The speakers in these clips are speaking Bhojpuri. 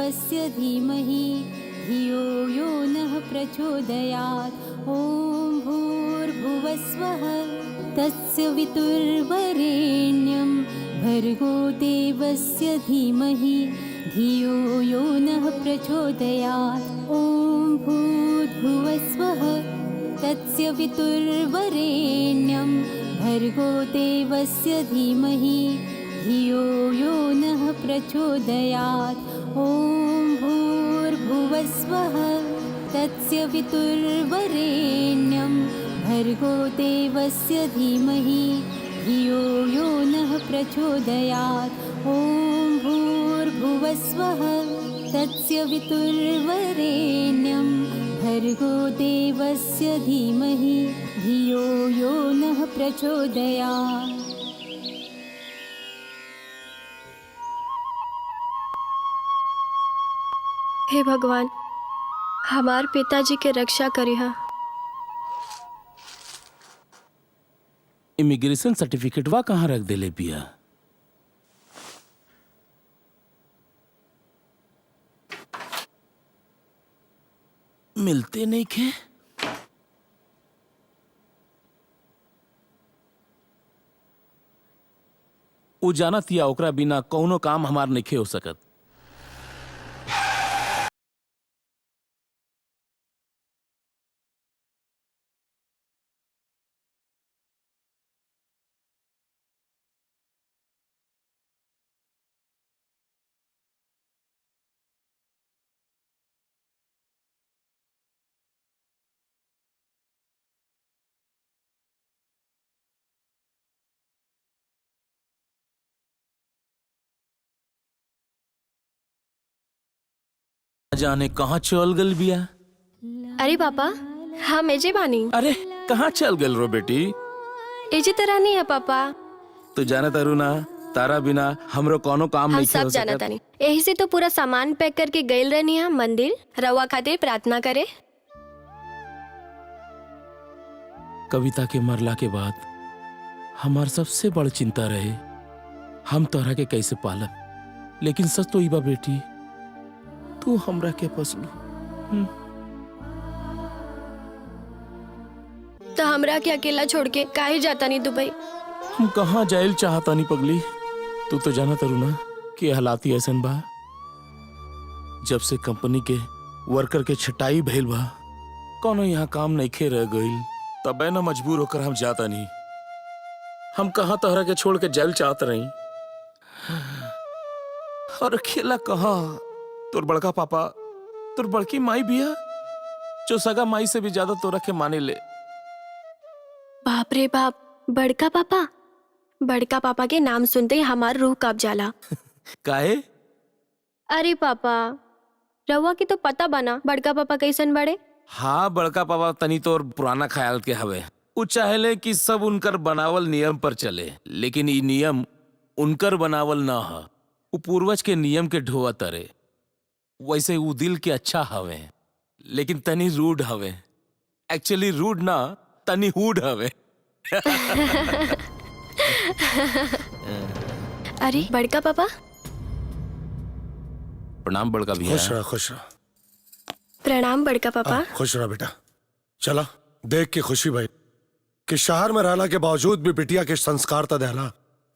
देवस्य धीमहि धियो यो नः प्रचोदयात्। ॐ भूर्भुवस्वः तस्य वितुर्वरेण्यं भर्गो देवस्य धीमहि धियो यो नः प्रचोदयात्। ॐ भूर्भुवस्वः तस्य वितुर्वरेण्यं भर्गो देवस्य धीमहि धियो यो नः प्रचोदयात्। ॐ भूर्भुवस्वः तस्य वितुर्वरेण्यं भर्गो देवस्य धीमहि धियो यो नः प्रचोदयात्। ॐ भूर्भुवस्वः तस्य वितुर्वरेण्यं भर्गो देवस्य धीमहि धियो यो नः प्रचोदयात्। हे भगवान, हमार पिताजी के रक्षा करिहा। इमिग्रेशन सर्टिफिकेटवा कहाँ रख देले बिया? मिलते नहीं खे। उ जानत या ओकरा बिना कौनो काम हमार नहीं हो सकत। जाने कहाँ चल गल बिया। अरे पापा, हम एजे बानी। अरे कहाँ चल गल रो बेटी? एजे तरह नहीं है पापा। तू जाना तारू ना, तारा बिना हमरो कोनो काम हम नहीं सब हो जाना सकत। तानी। यही से तो पूरा सामान पैक करके गइल रहनी है मंदिर रवा खातिर प्रार्थना करे। कविता के मरला के बाद हमार सबसे बड़ चिंता रहे हम तोहरा के कैसे पालब। लेकिन सच तो इबा बेटी, तू हमरा के पसलू। तो हमरा के अकेला छोड़ के काहे जाता नहीं दुबई? हम कहाँ जाइल चाहता नहीं पगली। तू तो जाना तारू ना कि हालाती ऐसन बा। जब से कंपनी के वर्कर के छटाई भइल बा, कोनो यहाँ काम नहीं खे रह गइल, तबे ना मजबूर होकर हम जाता नहीं। हम कहाँ तोहरा के छोड़ के जाइल चाहत रही। और अकेला कहाँ? तोर बड़का पापा, तोर बड़की माई बिया जो सगा माई से भी ज्यादा तोरा के माने ले। बाप रे बाप, बड़का पापा। बड़का पापा के नाम सुनते ही हमार रूह कांप जाला। काहे? अरे पापा, रवा की तो पता बना बड़का पापा कैसन बड़े। हाँ, बड़का पापा तनी तोर पुराना ख्याल के हवे। उ चाहेले कि सब उनकर बनावल नियम पर चले, लेकिन ई नियम उनकर बनावल ना ह। उ पूर्वज के नियम के ढोआ तरे। वैसे उ दिल के अच्छा हवे, लेकिन तनी रूड हवे। एक्चुअली रूड ना, तनी हुड हवे। अरे बड़का पापा। प्रणाम बड़का भैया। खुश रहा, खुश रहा। प्रणाम बड़का पापा। खुश रहा बेटा। चला देख के खुशी भाई कि शहर में रहला के बावजूद भी बिटिया के संस्कार तो देहला।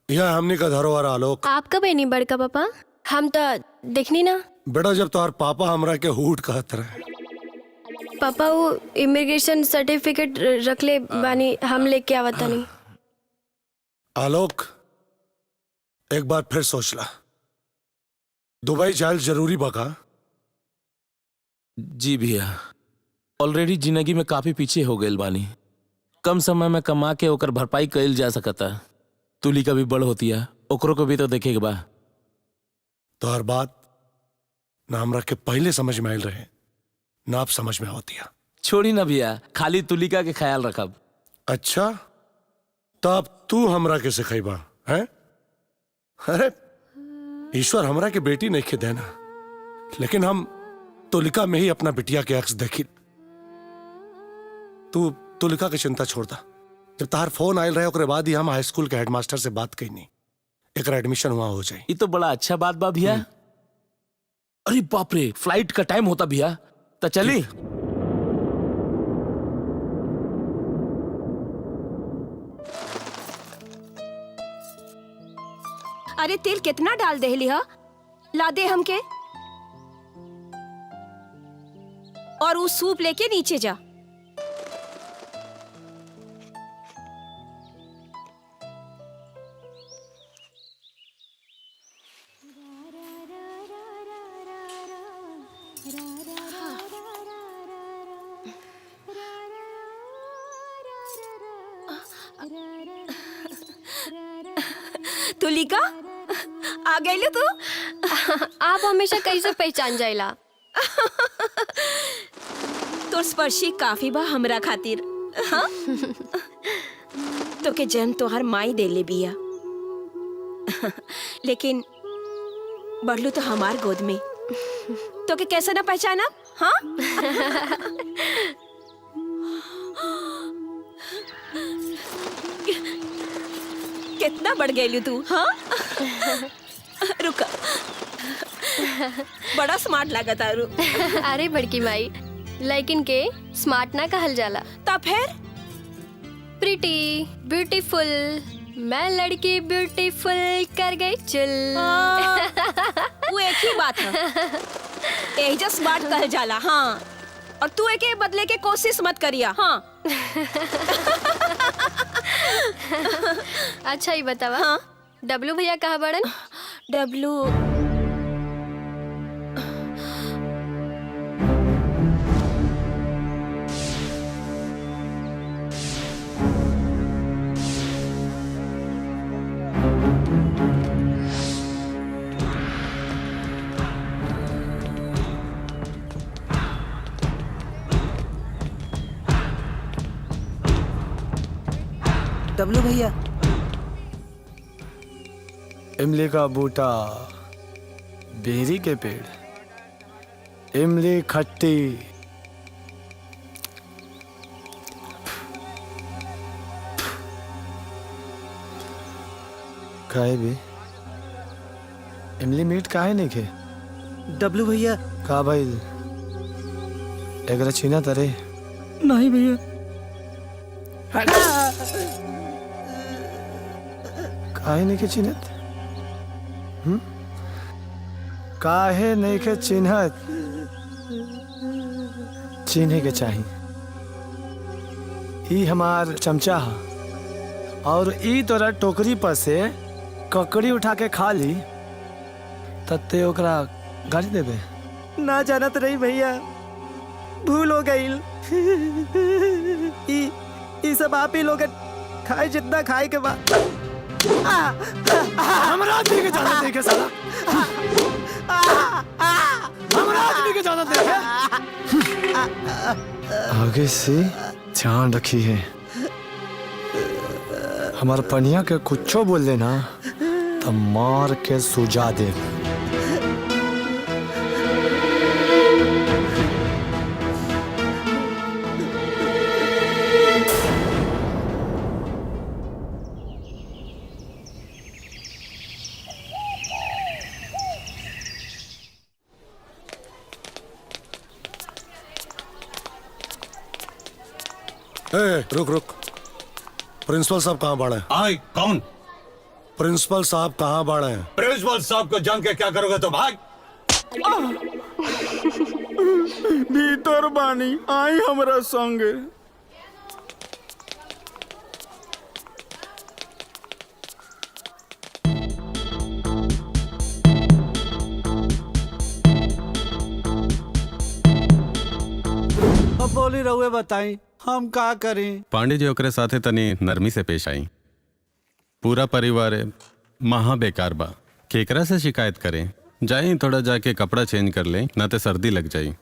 यह हमने का धरोहर आलोक। आप कब नहीं बड़का पापा? हम तो देखनी ना। बेटा जब तोहर पापा हमरा के हुड कहत रहे। पापा वो इमिग्रेशन सर्टिफिकेट रख ले बानी, हम लेके आवता नहीं। आलोक एक बार फिर सोच ला, दुबई जायल जरूरी बका? जी भैया, ऑलरेडी जिंदगी में काफी पीछे हो गए बानी। कम समय में कमा के ओकर भरपाई कइल जा सकता। तुली का भी बड़ होती है, ओकरो को भी तो देखे के बा। तो हर बात ना हमरा के पहले समझ में आयल रहे, ना आप समझ में होती है। छोड़ी ना भैया, खाली तुलिका के ख्याल रखब। अच्छा, तो अब तू हमरा के सिखाइबा हैं? अरे ईश्वर हमरा के बेटी नहीं के देना, लेकिन हम तुलिका में ही अपना बिटिया के अक्स देखी। तू तुलिका की चिंता छोड़ दा। जब तार फोन आयल रहे ओकरे बाद ही हम हाई स्कूल के हेडमास्टर से बात कईनी, एक एडमिशन हुआ हो जाए। ये तो बड़ा अच्छा बात बा भैया। अरे बाप रे, फ्लाइट का टाइम होता भैया, तो चली। अरे तेल कितना डाल देहली हा, ला दे हमके। और वो सूप लेके नीचे जा। तुलिका आ गई तू। आप हमेशा कैसे पहचान जाइला? तोर स्पर्शी काफी बा हमरा खातिर। हाँ? तो के जन्म तोहर माई देले बिया, लेकिन बढ़लू तो हमार गोद में। तो के कैसे ना पहचाना? हाँ? कितना बढ़ गई तू। हाँ? रुका, बड़ा स्मार्ट लगा तारू। अरे बड़की माई, लेकिन के स्मार्ट ना कहल जाला। तब फिर प्रिटी, ब्यूटीफुल, मैं लड़की ब्यूटीफुल कर गई चुल। वो एक ही बात है, यही जो स्मार्ट कहल जाला। हाँ, और तू एक बदले के कोशिश मत करिया। हाँ? अच्छा ही बतावा। हाँ? डब्लू भैया कहाँ बड़न? डब्लू डब्लू भैया, इमली का बूटा, बेरी के पेड़, इमली खट्टी, काहे भी इमली मीट काहे नहीं खे? डब्लू भैया। का भाई एकरा छीना तरे? नहीं भैया। काहे नहीं के चिन्हत? काहे नहीं के चिन्हत? चिन्हे के चाही। ई हमार चमचा हा, और ई तोरा टोकरी पर से ककड़ी उठा के खा ली तत्ते ओकरा गाड़ी देबे। ना जानत रही भैया, भूल हो गई। ई सब आप ही लोग खाए जितना खाए के बाद। हमरा आदमी के जाना देखे साला, हमरा आदमी के जाना देखे। आगे से ध्यान रखी है, हमार पनिया के कुछो बोल देना तो मार के सुजा दे। रुक रुक, प्रिंसिपल साहब कहाँ बाड़े? आए कौन? प्रिंसिपल साहब कहाँ बाड़े? प्रिंसिपल साहब को जान के क्या करोगे तो भाग। भीतर बानी, आई हमरा संगे। अब बोली रहुए बताई हम का करें? पांडे जी ओकरे साथे तनी नरमी से पेश आई। पूरा परिवार महा बेकार बा, केकरा से शिकायत करें? जाई थोड़ा जाके कपड़ा चेंज कर ले, ना तो सर्दी लग जाई।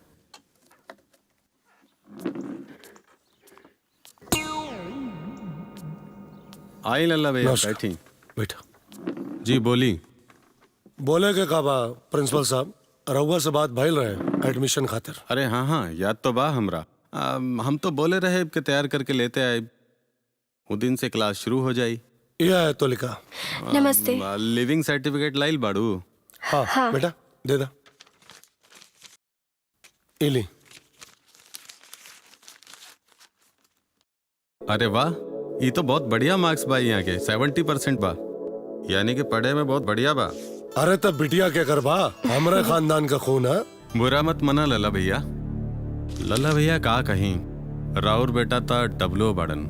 आई लल्ला भैया बैठी। बैठा। जी बोली। बोले के का बा प्रिंसिपल साहब, रहुआ से बात भइल रहे एडमिशन खातिर। अरे हाँ हाँ, याद तो बा हमरा। हम तो बोले रहे कि तैयार करके लेते आए, वो दिन से क्लास शुरू हो जाई। यह है तो लिखा। नमस्ते। लिविंग सर्टिफिकेट लाइल बाड़ू? हाँ, बेटा दे दा। इली। अरे वाह, ये तो बहुत बढ़िया मार्क्स बा यहाँ के 70% बा, यानी कि पढ़े में बहुत बढ़िया बा। अरे तब बिटिया क्या करबा, हमारे खानदान का खून है। बुरा मत मना लला भैया। लला भैया का कहीं, राउर बेटा था डब्लू बड़न,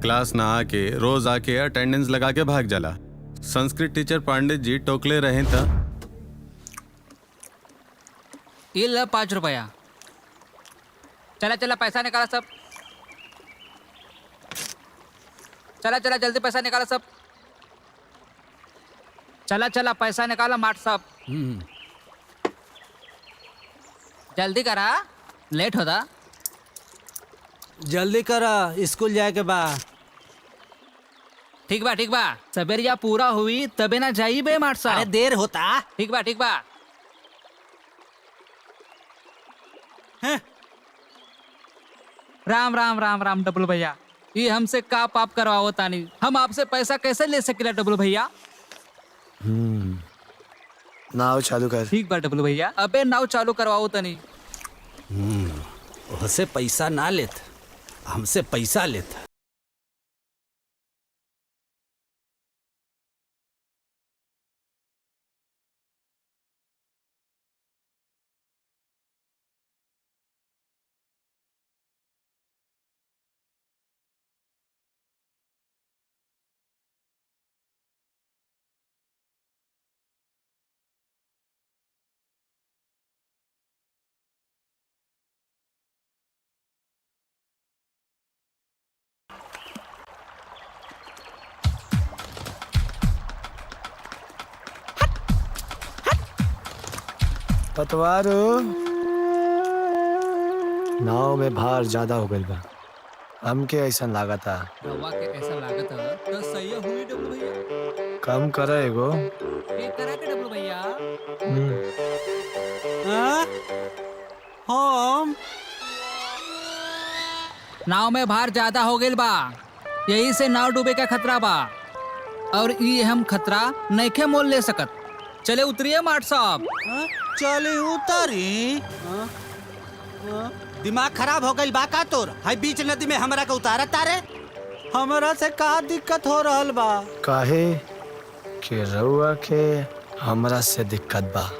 क्लास ना आके रोज आके अटेंडेंस लगा के भाग जाला। संस्कृत टीचर पांडित जी टोकले रहे था। ये ला 5 रुपया। चला चला पैसा निकाला सब, चला चला जल्दी पैसा निकाला सब, चला चला पैसा निकाला माट सब। जल्दी करा, लेट होता। जल्दी करा, स्कूल जाए के बा। ठीक बा, सबेरिया पूरा हुई तबे ना जाई बे माट साहब। अरे देर होता। ठीक बा। राम राम राम राम डब्लू भैया, ये हमसे का पाप करवाओ तानी, हम आपसे पैसा कैसे ले सकेला डब्लू भैया। नाव चालू कर। ठीक बा डब्लू भैया, अबे नाव चालू करवाओ तनी। उससे पैसा ना लेत, हमसे पैसा लेत। पतवारो, नाव में भार ज्यादा हो गइल बा, हमके ऐसा लागा था। रवा के ऐसा लागत है तो सही हुई डब्लू भैया। कम करे एगो। एक करा के डब्लू भैया। हम नाव में भार ज्यादा हो गइल बा, यही से नाव डूबे का खतरा बा, और ये हम खतरा नइखे मोल ले सकत। चले उतरिए माट साहब। चले उतारी। दिमाग खराब हो गई बा का तोर? हाई बीच नदी में हमरा का उतारा तारे? हमरा से का दिक्कत हो रहल बा? काहे कि रउआ के हमरा से दिक्कत बा।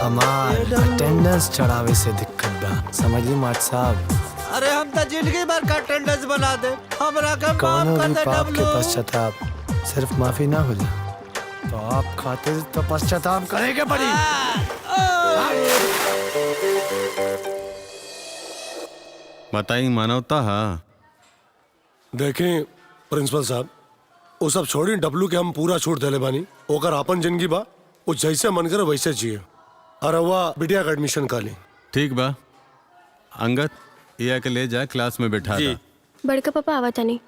हमार अटेंडेंस चढ़ावे से दिक्कत बा, समझली माट साहब। अरे हम तो जिंदगी भर का अटेंडेंस बना दे, हमरा का कौनो माफ कर भी दे पाप के डब्लू। पश्चाताप सिर्फ माफी ना होला, तो आप खातिर तो पश्चाताप करेंगे पड़ी। बताई मानवता। हाँ देखें प्रिंसिपल साहब, वो सब छोड़ी, डब्लू के हम पूरा छूट देले बानी। ओकर आपन जिंदगी बा, वो जैसे मन करे वैसे जिए। और वह बिटिया का एडमिशन का ली। ठीक बा। अंगद, ये के ले जा, क्लास में बैठा था। बड़का पापा आवा तनी।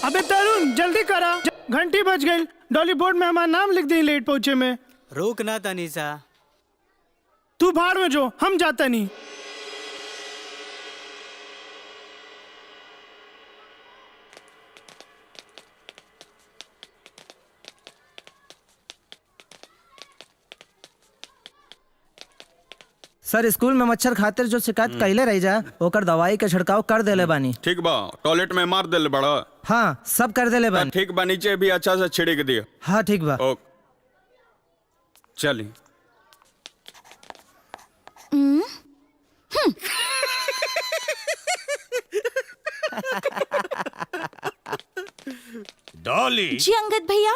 अबे तरुण जल्दी करा, घंटी बज गई। डॉली बोर्ड में हमारा नाम लिख दी लेट पहुंचे में। रुक ना तनीसा, तू बाहर में जो, हम जाता नहीं। सर स्कूल में मच्छर खातिर जो शिकायत कैले रही जा, ओकर दवाई के छिड़काव कर देले बानी। ठीक बा, टॉयलेट में मार देले बड़ा। हाँ सब कर देले बानी। ठीक बा, नीचे भी अच्छा से छिड़क दिया। हाँ ठीक बा। चली। डॉली जी अंगद भैया।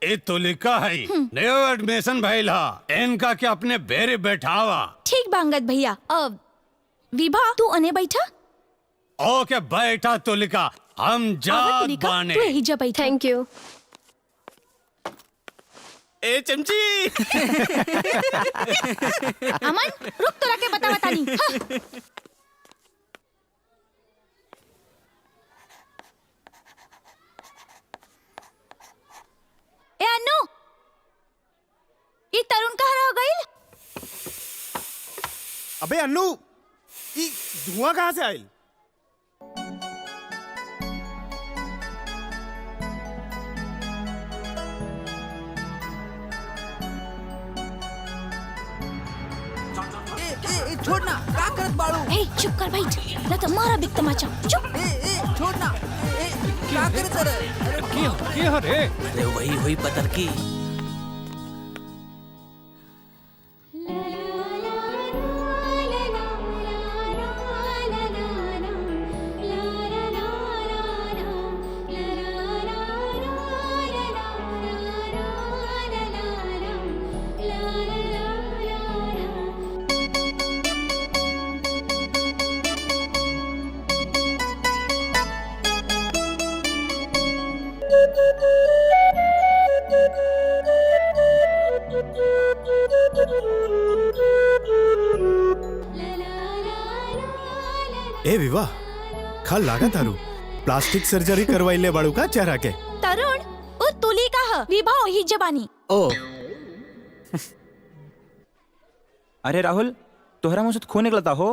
ए तो लिखा है नयो एडमिशन भइला, इनका के अपने बेरे बैठावा। ठीक बा अंगद भैया। अब विभा तू अने बैठा। ओके बैठा तो लिखा, हम जात बाने। तू यही जा बैठा। Thank you. ए चमची। अमन रुक, तोरा के बता नहीं। हाँ। ए अनु, ये तरुण कहाँ रह गई? अबे अन्नू, ये धुआं कहाँ से आयल? छोड़ना क्या करत बाड़ू हे चुप कर बैठ ना तो मारा बिक तमाचा चुप छोड़ना क्या करत रे के हो रे अरे वही हुई पतर की ए विवाह खाल लागा तारू प्लास्टिक सर्जरी करवाइले बाड़ू का चेहरा के तरुण ओ तुली का ह विभा ही जबानी ओ अरे राहुल तोहरा मुंह से खून निकलता हो।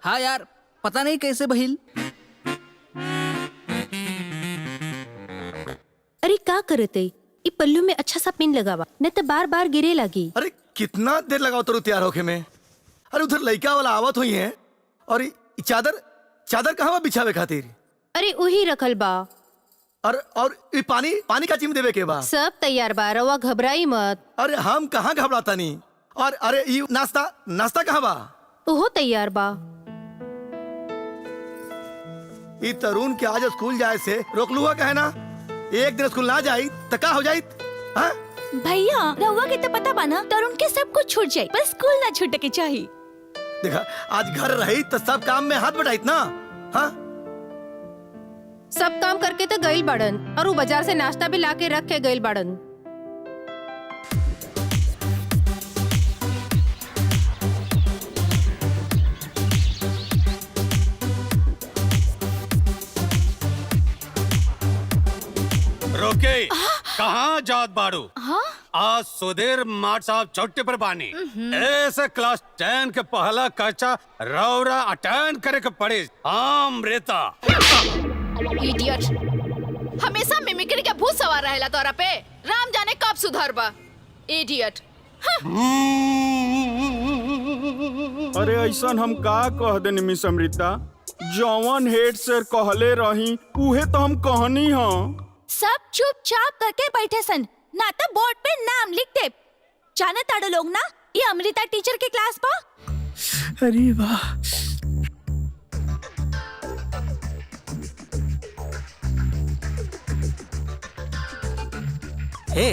हाँ यार पता नहीं कैसे बहिल। अरे का करते ई पल्लू में अच्छा सा पिन लगावा नहीं तो बार बार गिरे लगी। अरे कितना देर लगाओ तरू तैयार होके में। अरे उधर लड़का वाला आवत हुई है और ई चादर चादर कहाँ बिछावे खातिर। अरे वही रखल बा और ई पानी पानी का चिम देवे के बा। सब तैयार बा रवा घबराई मत। अरे हम कहाँ घबराता नहीं। और अरे ई नाश्ता नाश्ता कहाँ बा। ओहो तैयार बा। ई तरुण के आज स्कूल जाए से रोक लुआ कहे ना। एक दिन स्कूल ना जाई तो का हो जाई। हाँ भैया रहुआ के तो पता बा ना तरुण के सब कुछ छूट जाए पर स्कूल ना छूटे के चाहिए। देखा आज घर रही तो सब काम में हाथ बटाइत ना। हाँ सब काम करके तो गइल बाड़न और वो बाजार से नाश्ता भी लाके रख के गइल बाड़न। रोके कहाँ जात बाड़ू। आज सुधीर माट साहब चौटे पर बानी ऐसे क्लास 10 के पहला कक्षा रौरा अटेंड करे के पड़े। अमृता इडियट हमेशा मिमिक्री के भूत सवार रहेला तोरा पे। राम जाने कब सुधर बा इडियट। अरे ऐसा हम का कह देनी मिस अमृता जौवन हेड सर कहले रही उहे तो हम कहनी हाँ। सब चुपचाप करके बैठे सन ना तो बोर्ड पे नाम लिख दे। जाने ताड़ो लोग ना ये अमृता टीचर के क्लास पा। अरे वाह हे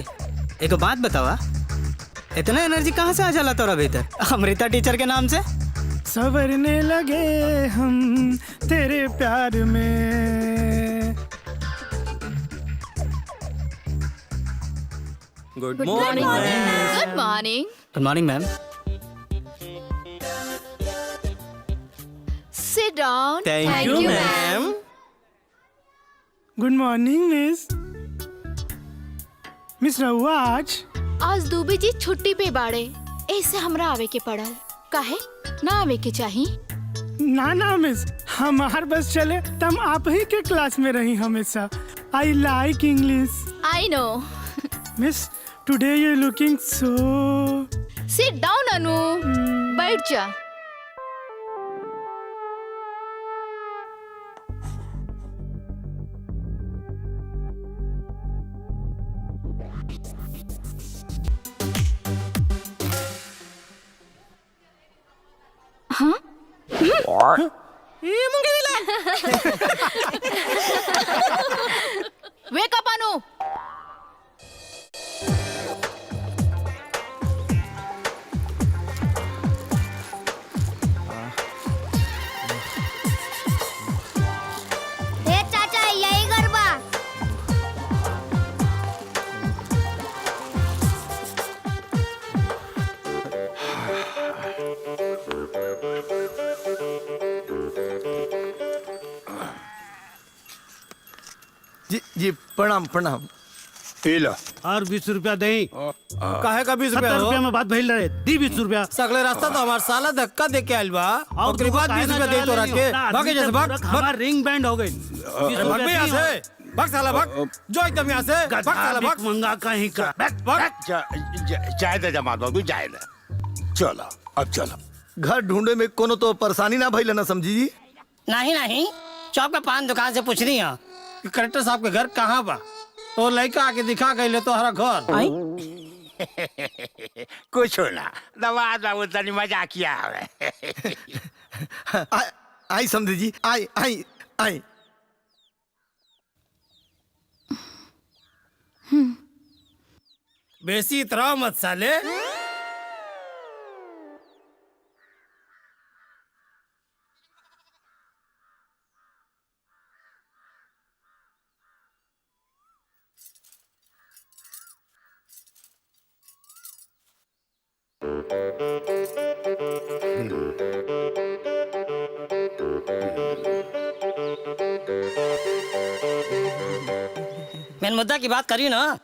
एक बात बतावा इतना एनर्जी कहाँ से आ जाला तोरा भीतर अमृता टीचर के नाम से। संवरने लगे हम तेरे प्यार में। Good morning good morning. Good morning ma'am. Sit down. Thank you ma'am. Good morning miss. Miss रहुआ आज दुबे जी छुट्टी पे बाड़े ऐसे हमरा आवे के पड़ल। काहे ना आवे के चाही। ना ना मिस हमार बस चले तम आप ही के क्लास में रही हमेशा। I like English. I know. Miss today you looking so. Sit down Anu बैठ जा। Wake up अनु। चाचा यही गरबा। जी जी प्रणाम प्रणाम। और 20 रुपया दे। काहे का 20 रुपया 70 रुपया में बात भइल रहे दी 20 रुपया। सगले रास्ता तो हमार साला धक्का दे के आइल बा और के बाद 20 रुपया दे तोरा के भागे जैसे भाग हमार रिंग बैंड हो गई। भाग भी यहाँ से भाग साला भाग जो एकदम यहाँ से भाग साला भाग मंगा कहीं का जाए दे जमात बाबू जाए दे। चलो अब चलो घर ढूंढे में कोनो तो परेशानी ना भइल ना समझी जी? नहीं नहीं, चौक पे पान दुकान से पूछ रही है कि कलेक्टर साहब के घर कहाँ बा। तो लड़का आके दिखा गई तो हरा घर। कुछ ना दवा दवा तनी मजा किया है। आई समझी जी, आई आई आई। बेसी इतरा मत साले। मेन मुद्दा की बात करी ना।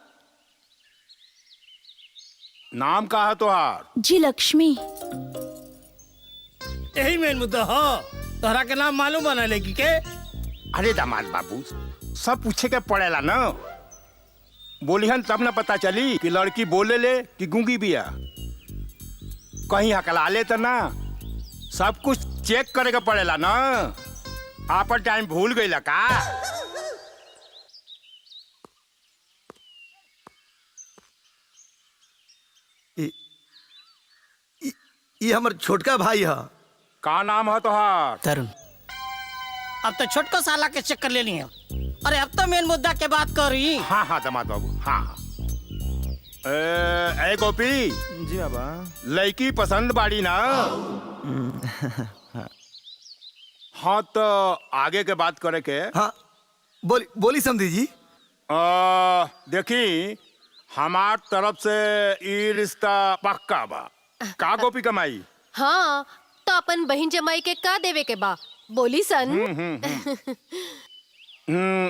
नाम का है तुहार? जी लक्ष्मी। यही मेन मुद्दा हो। तोहरा के नाम मालूम बना लेगी के? अरे दामाद बाबू, सब पूछे के पड़ेला ना। बोलिहन तब ना पता चली कि लड़की बोले ले कि गूंगी बिया। कहीं हकला ले तो ना, सब कुछ चेक करे के पड़ेला ना। आपन टाइम भूल गई का? ये हमर छोटका भाई है। का नाम है तुहार? तरुण। अब तो छोटको साला के चक्कर ले लिया। अरे अब तो मेन मुद्दा के बात कर रही। हाँ हाँ दामाद बाबू, हाँ। ए गोपी जी बाबा, लड़की पसंद बाड़ी ना? हाँ तो आगे के बात करे के। हाँ बोली समझी जी। देखी हमार तरफ से ये रिश्ता पक्का बा। का गोपी कमाई? हाँ तो अपन बहन जमाई के का देवे के बा बोली सन।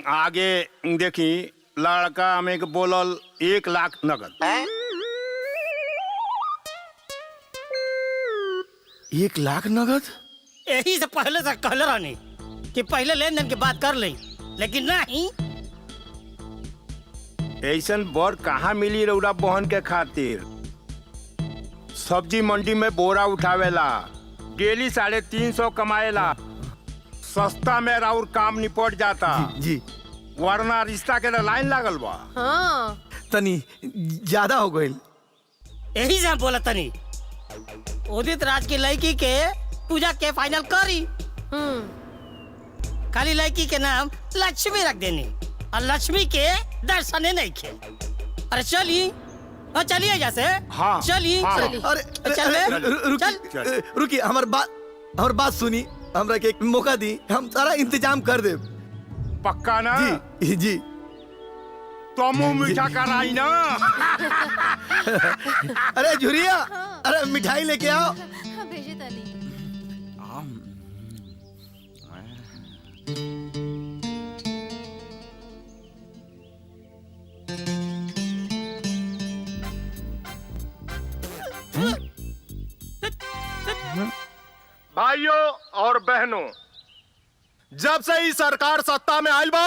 आगे देखी लड़का हमें के बोलल 1 लाख नगद। 1 लाख नगद? यही से पहले से कहले रहनी कि पहले लेन देन की बात कर ले, लेकिन नहीं। ऐसन बर कहाँ मिली रउरा बहन के खातिर? सब्जी मंडी में बोरा उठावेला, डेली 350 कमाएला। सस्ता में राउर काम निपट जाता जी। वरना रिश्ता के लाइन लागल बा। हाँ तनी ज्यादा हो गई। यही से हम बोला तनी उदित राज की लड़की के पूजा के फाइनल करी। खाली लड़की के नाम लक्ष्मी रख देनी और लक्ष्मी के दर्शने नहीं खे। अरे चलिए चलिए जैसे। हाँ चलिए चलिए। अरे रुकी, हमार बात सुनी, हमरा के एक मौका दी, हम सारा इंतजाम कर दे। पक्का ना? जी जी। तो मुंह मीठा कराई ना। अरे झुरिया, अरे मिठाई लेके आओ। भेजे तनी। भाइयों और बहनों, जब से ही सरकार सत्ता में आयल बा,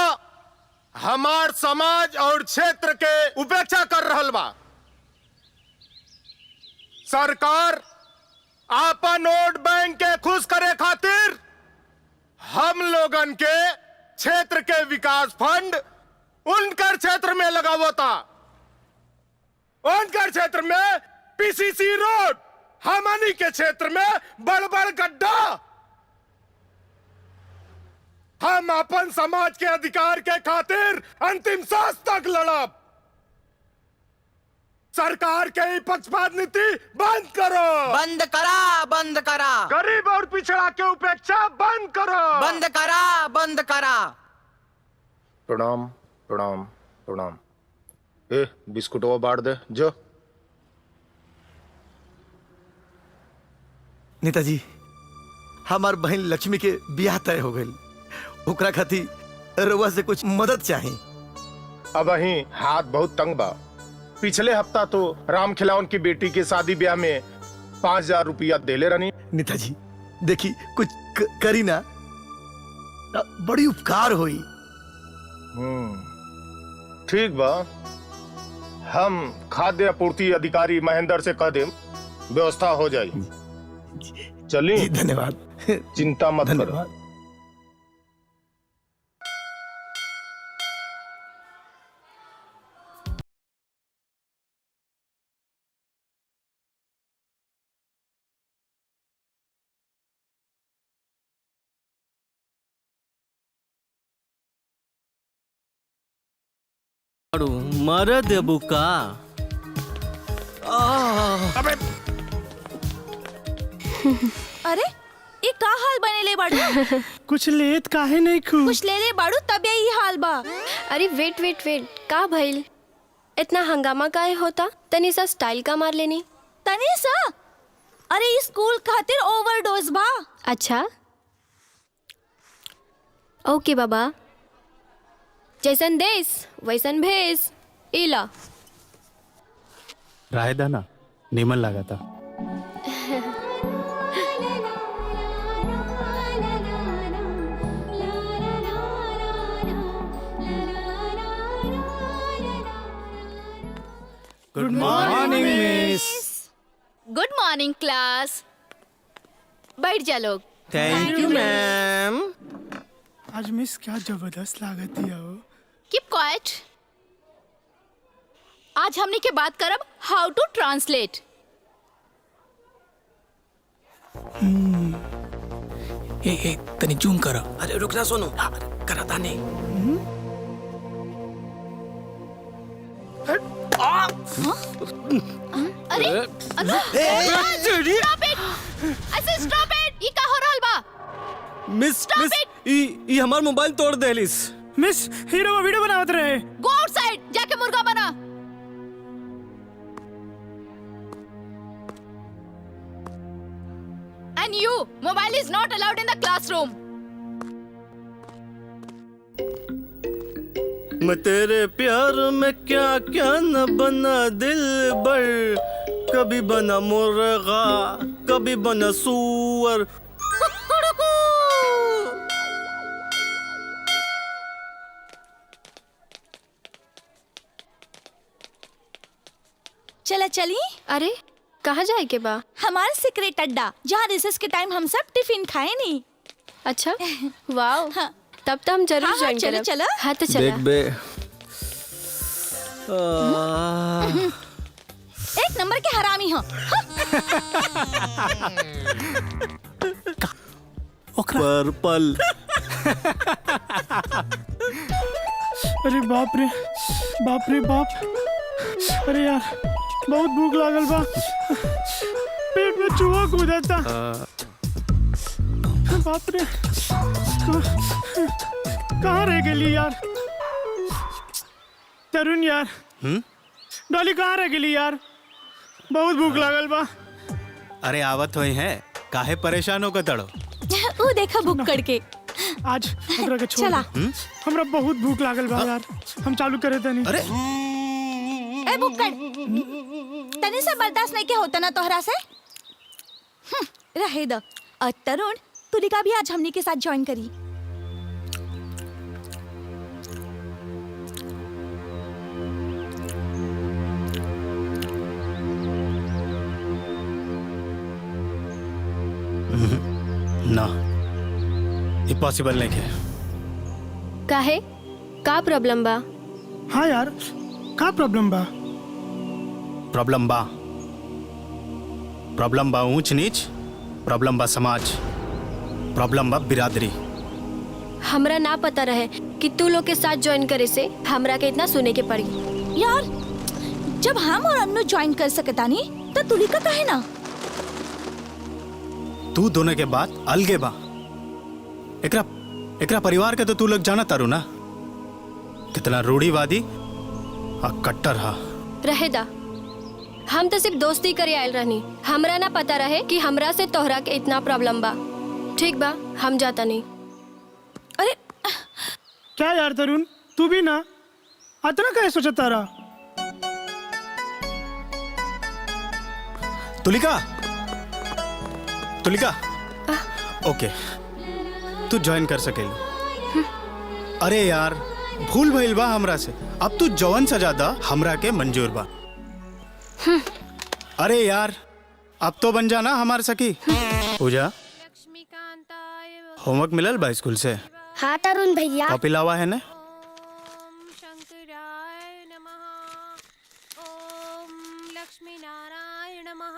हमार समाज और क्षेत्र के उपेक्षा कर रहल बा। सरकार आपन वोट बैंक के खुश करे खातिर हम लोगन के क्षेत्र के विकास फंड उनकर क्षेत्र में लगावता। उनकर क्षेत्र में पीसीसी रोड, हमनी के क्षेत्र में बड़ बड़ गड्ढा। हम अपन समाज के अधिकार के खातिर अंतिम सांस तक लड़ब। सरकार के ही पक्षपात नीति बंद करो। बंद करा, बंद करा। गरीब और पिछड़ा के उपेक्षा बंद करो। बंद करा, बंद करा। प्रणाम प्रणाम प्रणाम। ए बिस्कुट वो बांट दे जो। नेताजी, हमार बहन लक्ष्मी के ब्याह तय हो गई। ओकरा खातिर रउआ से कुछ मदद चाहिए। अब ही हाथ बहुत तंग बा। पिछले हफ्ता तो राम खिलावन की बेटी की शादी ब्याह में 5000 रुपया देले रहनी। नेताजी देखी कुछ करी ना, बड़ी उपकार हुई। ठीक बा, हम खाद्य आपूर्ति अधिकारी महेंद्र से कह देम, व्यवस्था हो जाई। चलिए धन्यवाद। चिंता मत करो। धन्यवाद। मर देबू का? अबे अरे ये का हाल बनेले बाड़ू? कुछ लेत काहे नहीं खू? कुछ ले ले बाड़ू तब यही हाल बा। अरे वेट वेट वेट, का भइल? इतना हंगामा काहे होता? तनी सा स्टाइल का मार लेनी। तनीसा, अरे इस स्कूल खातिर ओवरडोज बा। अच्छा ओके बाबा, जैसन देश वैसन भेस। इला रायदा ना निमन लगा था। Good morning miss. Good morning class. बैठ जा लोग। Thank you ma'am. आज मिस क्या जबरदस्त लागत दिया हो। Keep quiet. आज हमने के बात करब हाउ टू ट्रांसलेट। ए तनी जूम करो। अरे रुक जा सोनू, करा था नहीं। अरे स्टॉप इट। ऐसे स्टॉप इट। ये का हो रहल बा? मिस ई हमार मोबाइल तोड़ देलिस। मिस हीरो वीडियो बनावत रहे। गो आउटसाइड, जाके मुर्गा बना। And you, mobile is not allowed in the classroom. मैं तेरे प्यार में क्या क्या न बना दिल बर, कभी बना मुर्गा कभी बना सूअर। चला चली। अरे कहाँ जाए के बा? हमारा सीक्रेट अड्डा, जहाँ रिसेस के टाइम हम सब टिफिन खाए नहीं। अच्छा वाओ। हाँ। तब तो हम जरूर ज्वाइन चलो करें। चलो। हाँ तो चला। देख बे। एक नंबर के हरामी हो। पर्पल। अरे बाप रे बाप रे बाप। अरे यार बहुत भूख लागल बा। पेट में चूहा कूदा था। बाप रे कहाँ रह गई यार? तरुण यार, डॉली कहाँ रह गई यार? बहुत भूख लागल बा। अरे आवत हुई है, काहे परेशान होकर तड़ो। वो देखा भूख करके। आज हमरा के छोड़ चला। दे। हमरा बहुत भूख लागल बा यार, हम चालू करे तनी। अरे ए बुक्कड़, तने से बर्दाश्त नहीं के होता ना तोहरा से। रहे द। और तरुण, तुलिका भी आज हमनी के साथ ज्वाइन करी। ना ये पॉसिबल नहीं है। काहे? का प्रॉब्लम बा? हाँ यार का प्रॉब्लम बा? प्रॉब्लम बा ऊंच नीच, प्रॉब्लम बा समाज, प्रॉब्लम बा बिरादरी। हमरा ना पता रहे कि तू लोग के साथ ज्वाइन करे से हमरा के इतना सुने के पड़ी। यार जब हम और अन्नू ज्वाइन कर सकता नहीं तो तुलिका काहे ना? तू दोनों के बात अलगे बा। एकरा परिवार के तो तू लोग जाना तारू ना, कितना रूढ़ीवादी और कट्टर हा। रहेदा, हम तो सिर्फ दोस्ती करे आयल रहनी। हमरा ना पता रहे कि हमरा से तोहरा के इतना प्रॉब्लम बा। ठीक बा, हम जाता नहीं। अरे क्या यार तरुण, तू भी ना अतना काहे सोचता रहा? तुलिका ओके, तू ज्वाइन कर सकेली। अरे यार भूल भइल बा हमरा से, अब तू जवन सजा दा हमरा के मंजूर बा। अरे यार अब तो बन जाना हमार सखी। पूजा, होमवर्क मिलल बा स्कूल से? हाँ तरुण भैया। कॉपी लावा है ना? लक्ष्मी नारायण नमः।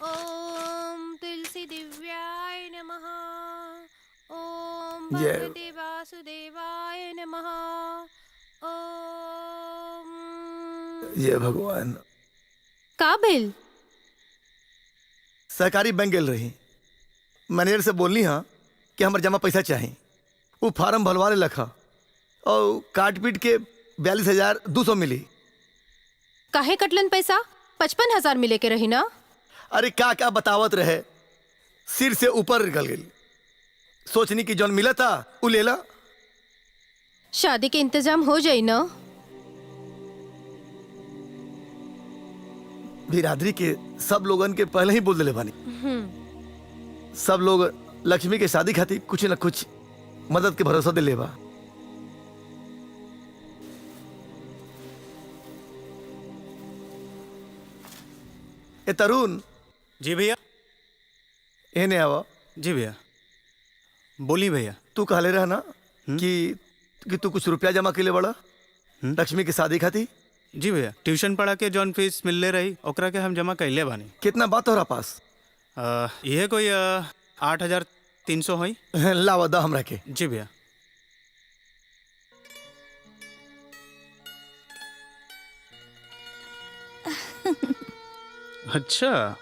ओम तुलसी दिव्याय नमः। ओम भगवते वासुदेवाय नमः। ओम ये भगवान। का बिल? सरकारी बैंक गेल रही, मैनेजर से बोलनी हाँ कि हमारे जमा पैसा चाहिए। वो फार्म भरवा ले लखा और काट पीट के 42,200 मिली। काहे कटलन पैसा? 55,000 मिले के रही ना। अरे क्या क्या बतावत रहे, सिर से ऊपर निकल गई। सोचनी कि जौन मिला था वो ले ला। शादी के इंतजाम हो जाई ना। बिरादरी के सब लोगन के पहले ही बोल दिले बानी। सब लोग लक्ष्मी के शादी खातिर कुछ न कुछ मदद के भरोसा दिले बा। ए तरुण। जी भैया। एने आवा। जी भैया। बोली भैया। तू कहले रहा ना कि तू कुछ रुपया जमा के लिए बड़ा लक्ष्मी की शादी खातिर। जी भैया, ट्यूशन पढ़ा के जॉन फीस मिलले रही ओकरा के हम जमा कैले बानी। कितना बात हो रहा पास? ये कोई 8,300 होई। लावा दा हमरा के। जी भैया। अच्छा।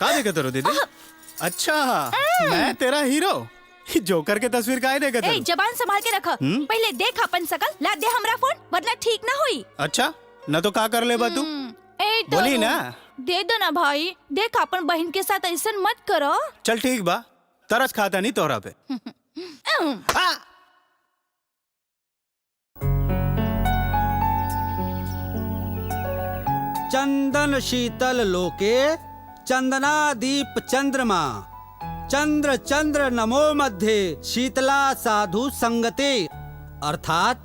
का देखत रहो दीदी? अच्छा, मैं तेरा हीरो जोकर के तस्वीर काहे देखत ए रहो? जबान संभाल के रख। पहले देख अपन शकल, ला दे हमरा फोन, वरना ठीक ना हुई। अच्छा, न तो का कर ले बा तू? ए तो बोली ना। दे दो ना भाई, देख अपन बहन के साथ ऐसा मत करो। चल ठीक बा, तरस खाता नहीं तोहरा पे। चंदन शीतल लोके चंदना दीप चंद्रमा चंद्र चंद्र नमो मध्य शीतला साधु संगते। अर्थात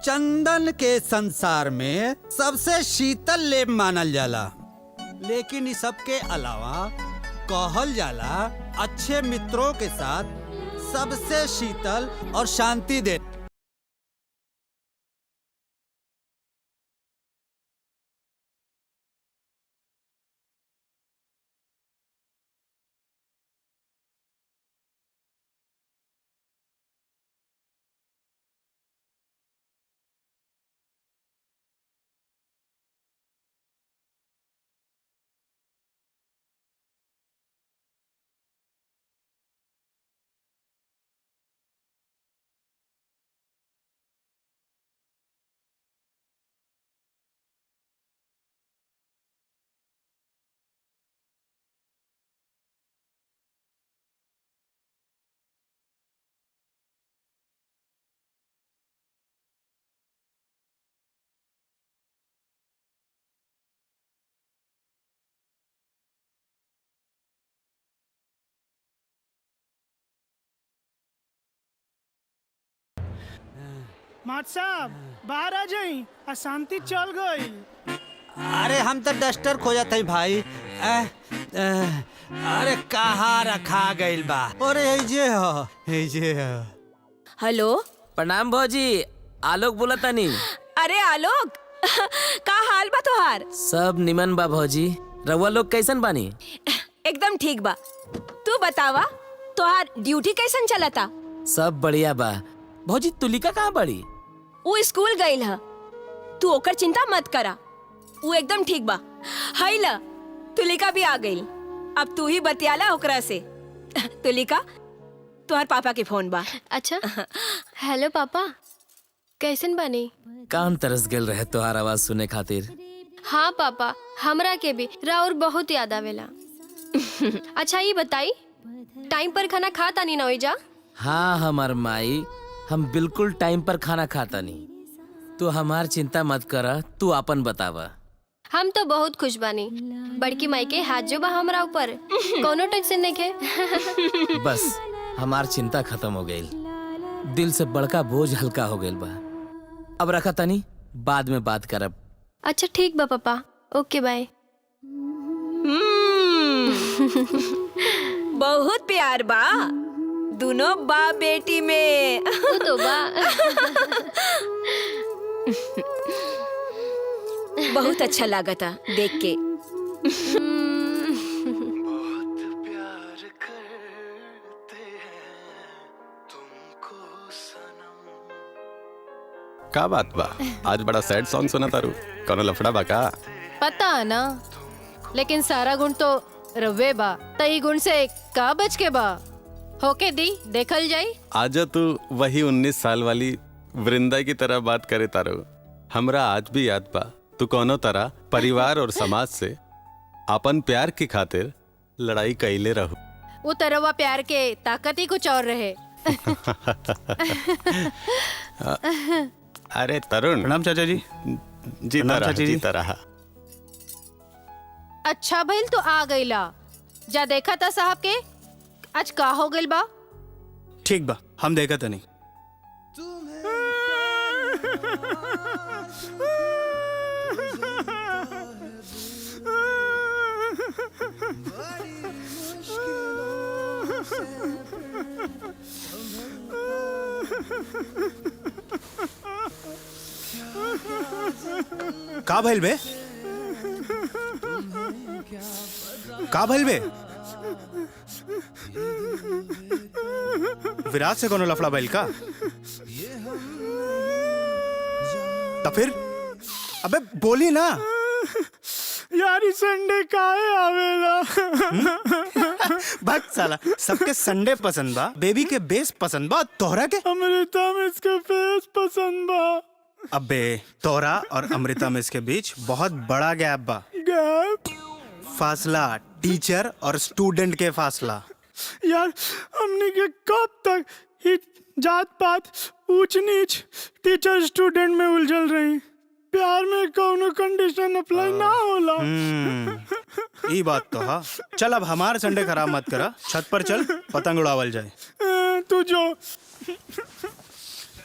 चंदन के संसार में सबसे शीतल लेप मानल जाला, लेकिन इस सब के अलावा कहल जाला अच्छे मित्रों के साथ सबसे शीतल और शांति दे। माट साहब बाहर आ जाई, अशांति चल गई। अरे हम तो डस्टर खोजत हई भाई। अरे कहाँ रखा गइल बा? अरे एजे हो, एजे हो। हेलो, प्रणाम भौजी, आलोक बोला तानी। अरे आलोक, का हाल बा तोहार? सब निमन बा भौजी, रउआ लोग कैसन बानी? एकदम ठीक बा। तू बतावा, तोहार ड्यूटी कैसन चलता? सब बढ़िया बा। भौजी तुलिका कहाँ बड़ी? वो स्कूल गईल ह, तू ओकर चिंता मत करा, वो एकदम ठीक बा। हई ला, तुलिका भी आ गई। अब तू ही बतियाला ओकरा से। तुलिका, तुम्हार पापा के फोन बा। अच्छा, हेलो पापा, कैसन बानी? काम तरस गेल रहे तोहार आवाज सुने खातिर। हाँ पापा, हमरा के भी राउर बहुत याद आवेला। अच्छा ये बताई, टाइम पर खाना खा तानी ना होई जा? हाँ हमार माई, हम बिल्कुल टाइम पर खाना खाता नहीं। तू हमार चिंता मत करा, तू अपन बतावा। हम तो बहुत खुश बानी। बड़की माई के हाथ जो बा हमरा ऊपर, कोनो टेंशन नहीं के। बस हमार चिंता खत्म हो गई, दिल से बड़का बोझ हल्का हो गई बा। अब रखा तनी, बाद में बात करब। अच्छा ठीक बा पापा, ओके बाय। बहुत प्यार बा दोनों बाप बेटी में। वो तो बा। बहुत अच्छा लगा था देख के। का बात बा, आज बड़ा सैड सॉन्ग सुना तारू, कौनो लफड़ा बा का? पता है ना, लेकिन सारा गुण तो रवे बा, तई गुण से का बच के बा, होके दी देखल जाई। आज तू वही 19 साल वाली वृंदा की तरह बात करे तारू। हमरा आज भी याद बा, तू कोनो तरह परिवार और समाज से अपन प्यार की खातिर लड़ाई कैले रहू। वो तरवा प्यार के ताकत ही कुछ और रहे। अरे तरुण। प्रणाम चाचा जी। जीता रहा, जीता रहा। अच्छा भइल तो आ गईला, जा देखा था साहब के आज का हो गइल बा। ठीक बा, हम देखा तो नहीं। का भइल बे? का भइल बे? विराट से कोनो लफड़ा भइल का? तो फिर अबे बोली ना यार संडे काहे आवेला? भाग साला, सबके संडे पसंद बा, बेबी के बेस पसंद बा, तोहरा के अमृता में इसके फेस पसंद बा। अबे तोहरा और अमृता में इसके बीच बहुत बड़ा गैप बा। गैप? फासला, टीचर और स्टूडेंट के फासला। यार हमने के कब तक ही जात पात ऊंच नीच टीचर स्टूडेंट में उलझल रही? प्यार में कोनो कंडीशन अप्लाई ना होला। ई बात तो हा। चल अब हमार संडे खराब मत करा, छत पर चल पतंग उड़ावल जाए। तू जो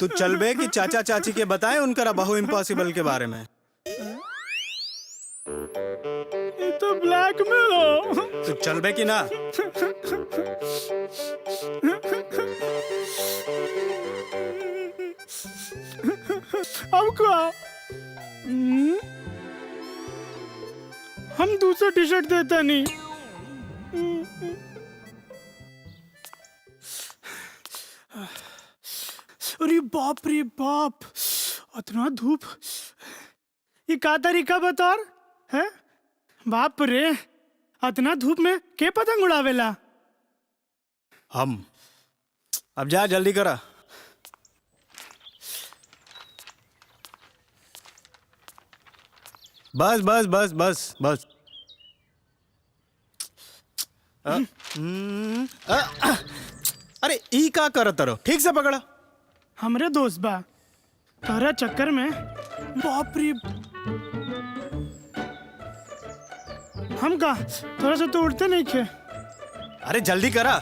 तू चल बे कि चाचा चाची के बताए उनका बहु इम्पॉसिबल के बारे में। ये तो ब्लैकमेल हो। तू चल बे कि ना? अब क्या? हम दूसरा टी शर्ट देता नहीं। अरे बाप रे बाप, इतना धूप। ये का तरीका बता है? बाप रे, इतना धूप में के पतंग उड़ावेला? हम। अब जा जल्दी करा। बस बस बस बस बस। अरे ई का करत रहो, ठीक से पकड़ा। हमरे दोस्त बा, तोरा चक्कर में बाप रे। हम का थोड़ा सा तो उड़ते नहीं थे। अरे जल्दी करा।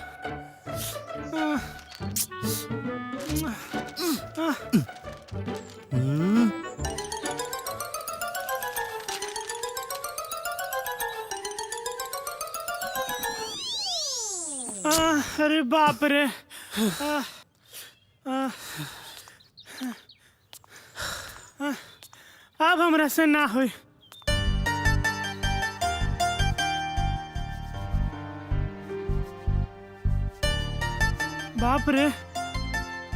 अरे बाप रे। अब हमरा से ना हुई। बाप रे,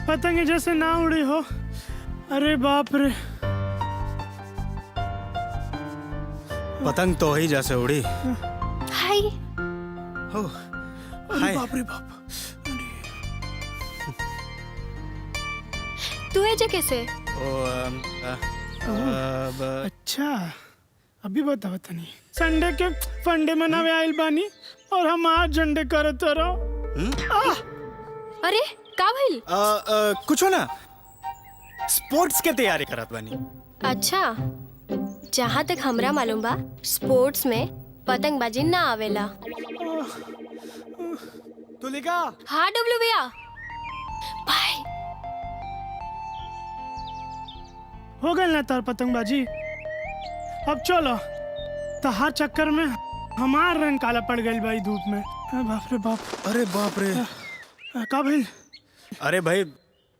पतंग जैसे ना उड़ी हो। अरे बाप रे। पतंग तो ही जैसे उड़ी। हाय। अरे बाप रे बाप। तू है कैसे? अच्छा, अभी बताओ तनी। संडे के फंडे मनावे आइल बानी और हम आज झंडे करत रहो। अरे का भइल? कुछ हो ना, स्पोर्ट्स के तैयारी करत बानी। अच्छा, जहाँ तक हमरा मालूम बा, स्पोर्ट्स में पतंगबाजी ना आवेला। तुलिका। हाँ डब्लू भैया। बाय। हो गए ना तार पतंगबाजी। अब चलो तहार चक्कर में हमार रंग काला पड़ गई भाई धूप में। बाप रे बाप। अरे बाप रे। का भाई? अरे भाई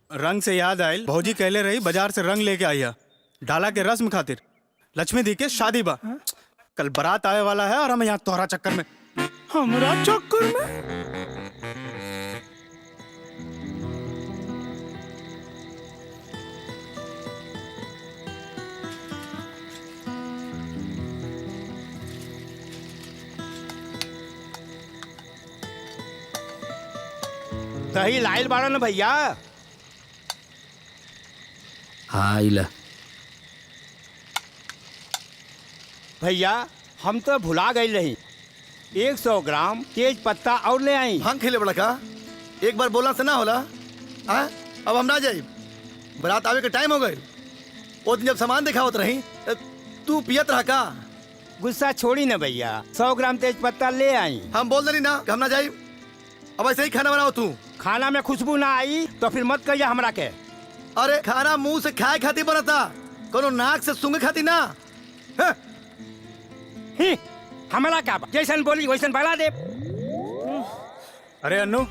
रंग से याद आयल, भौजी कहले रही बाजार से रंग लेके आइया डाला के रस्म खातिर। लक्ष्मी दी के शादी बा, कल बारात आए वाला है और हम यहाँ तोहरा चक्कर में। हमारा चक्कर में? दही लाइल बाड़ा ना भैया। हाँ इला। भैया हम तो भुला गई रही, 100 ग्राम तेज पत्ता और ले आई। भांग खेले बड़ा का? एक बार बोला से ना होला। हाँ अब हम ना जाए, बारात आवे के टाइम हो गए। वो दिन जब सामान दिखावत रही तू पियत रहा का? गुस्सा छोड़ी ना भैया, 100 ग्राम तेज पत्ता ले आई। हम बोल दे ना कि हम ना जाए। अब ऐसे ही खाना बनाओ तू। खाना में खुशबू ना आई तो फिर मत कहिए हमरा के। अरे खाना मुंह से खाए खाती बनता, कोनो नाक से सूंघे खाती ना। हमरा क्या जैसन बोली वैसन बना दे। अरे अन्नू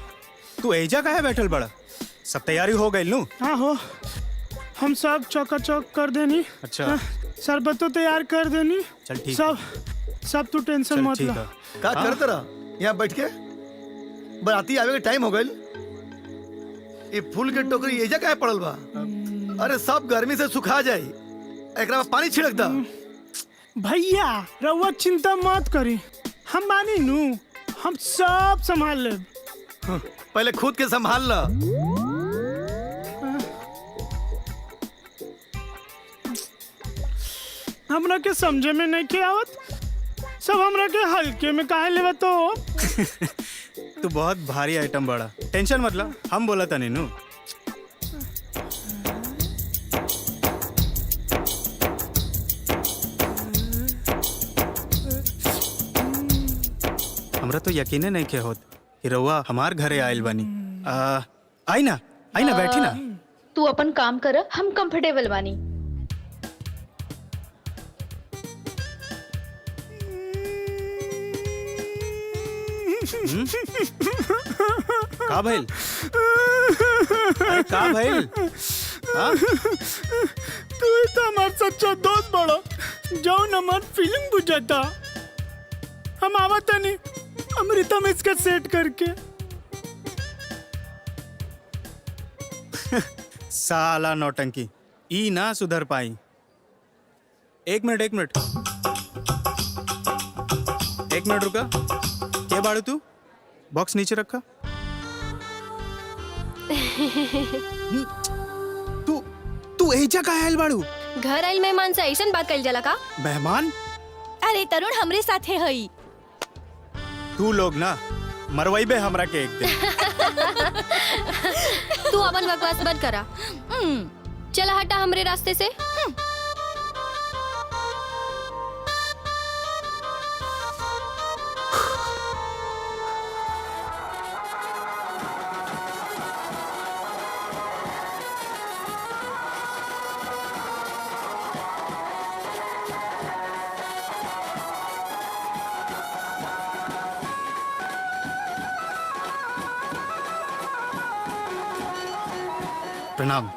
तू एजा का है बैठल बड़ा? सब तैयारी हो गई नू? हाँ हो, हम सब चौका-चौक कर देनी। अच्छा। शरबत तो तैयार कर देनी। चल ठीक। सब तू टेंशन मत ला। का करते रहा यहाँ बैठ के? बराती आवे के टाइम हो गई। ये फूल के टोकरी एजा काहे पड़ल बा? अरे सब गर्मी से सुखा जाई, एकरा में पानी छिड़क दा। भैया रउआ चिंता मत करी, हम बानी नू, हम सब संभाल ले। पहले खुद के संभाल ला। हमरा के समझे में नहीं के आवत, सब हमरा के हल्के में काहे लेवा तो। तू बहुत भारी आइटम बड़ा, टेंशन मत ला, हम बोला था नीनू। हमरा तो यकीने नहीं के होत कि रउआ हमार घरे आयल बानी। आई ना बैठी ना। तू अपन काम कर, हम कंफर्टेबल बानी। का भइल? अरे का भइल? तू ही तो हमार सच्चा दोस्त बड़ा, जौन हमार फीलिंग बुझाता। हम आवत नहीं अमृता में इसका सेट करके। साला नौटंकी, ई ना सुधर पाई। एक मिनट रुका। क्या बाड़ू तू? बॉक्स नीचे रखा। तू एजा का आयल बाड़ू? घर आइल मेहमान से ऐसन बात कइल जाला का? मेहमान? अरे तरुण हमरे साथे हई। तू लोग ना मरवाई बे हमरा के एक दिन। तू अपन बकवास बंद करा। चला हटा हमरे रास्ते से। प्रणाम।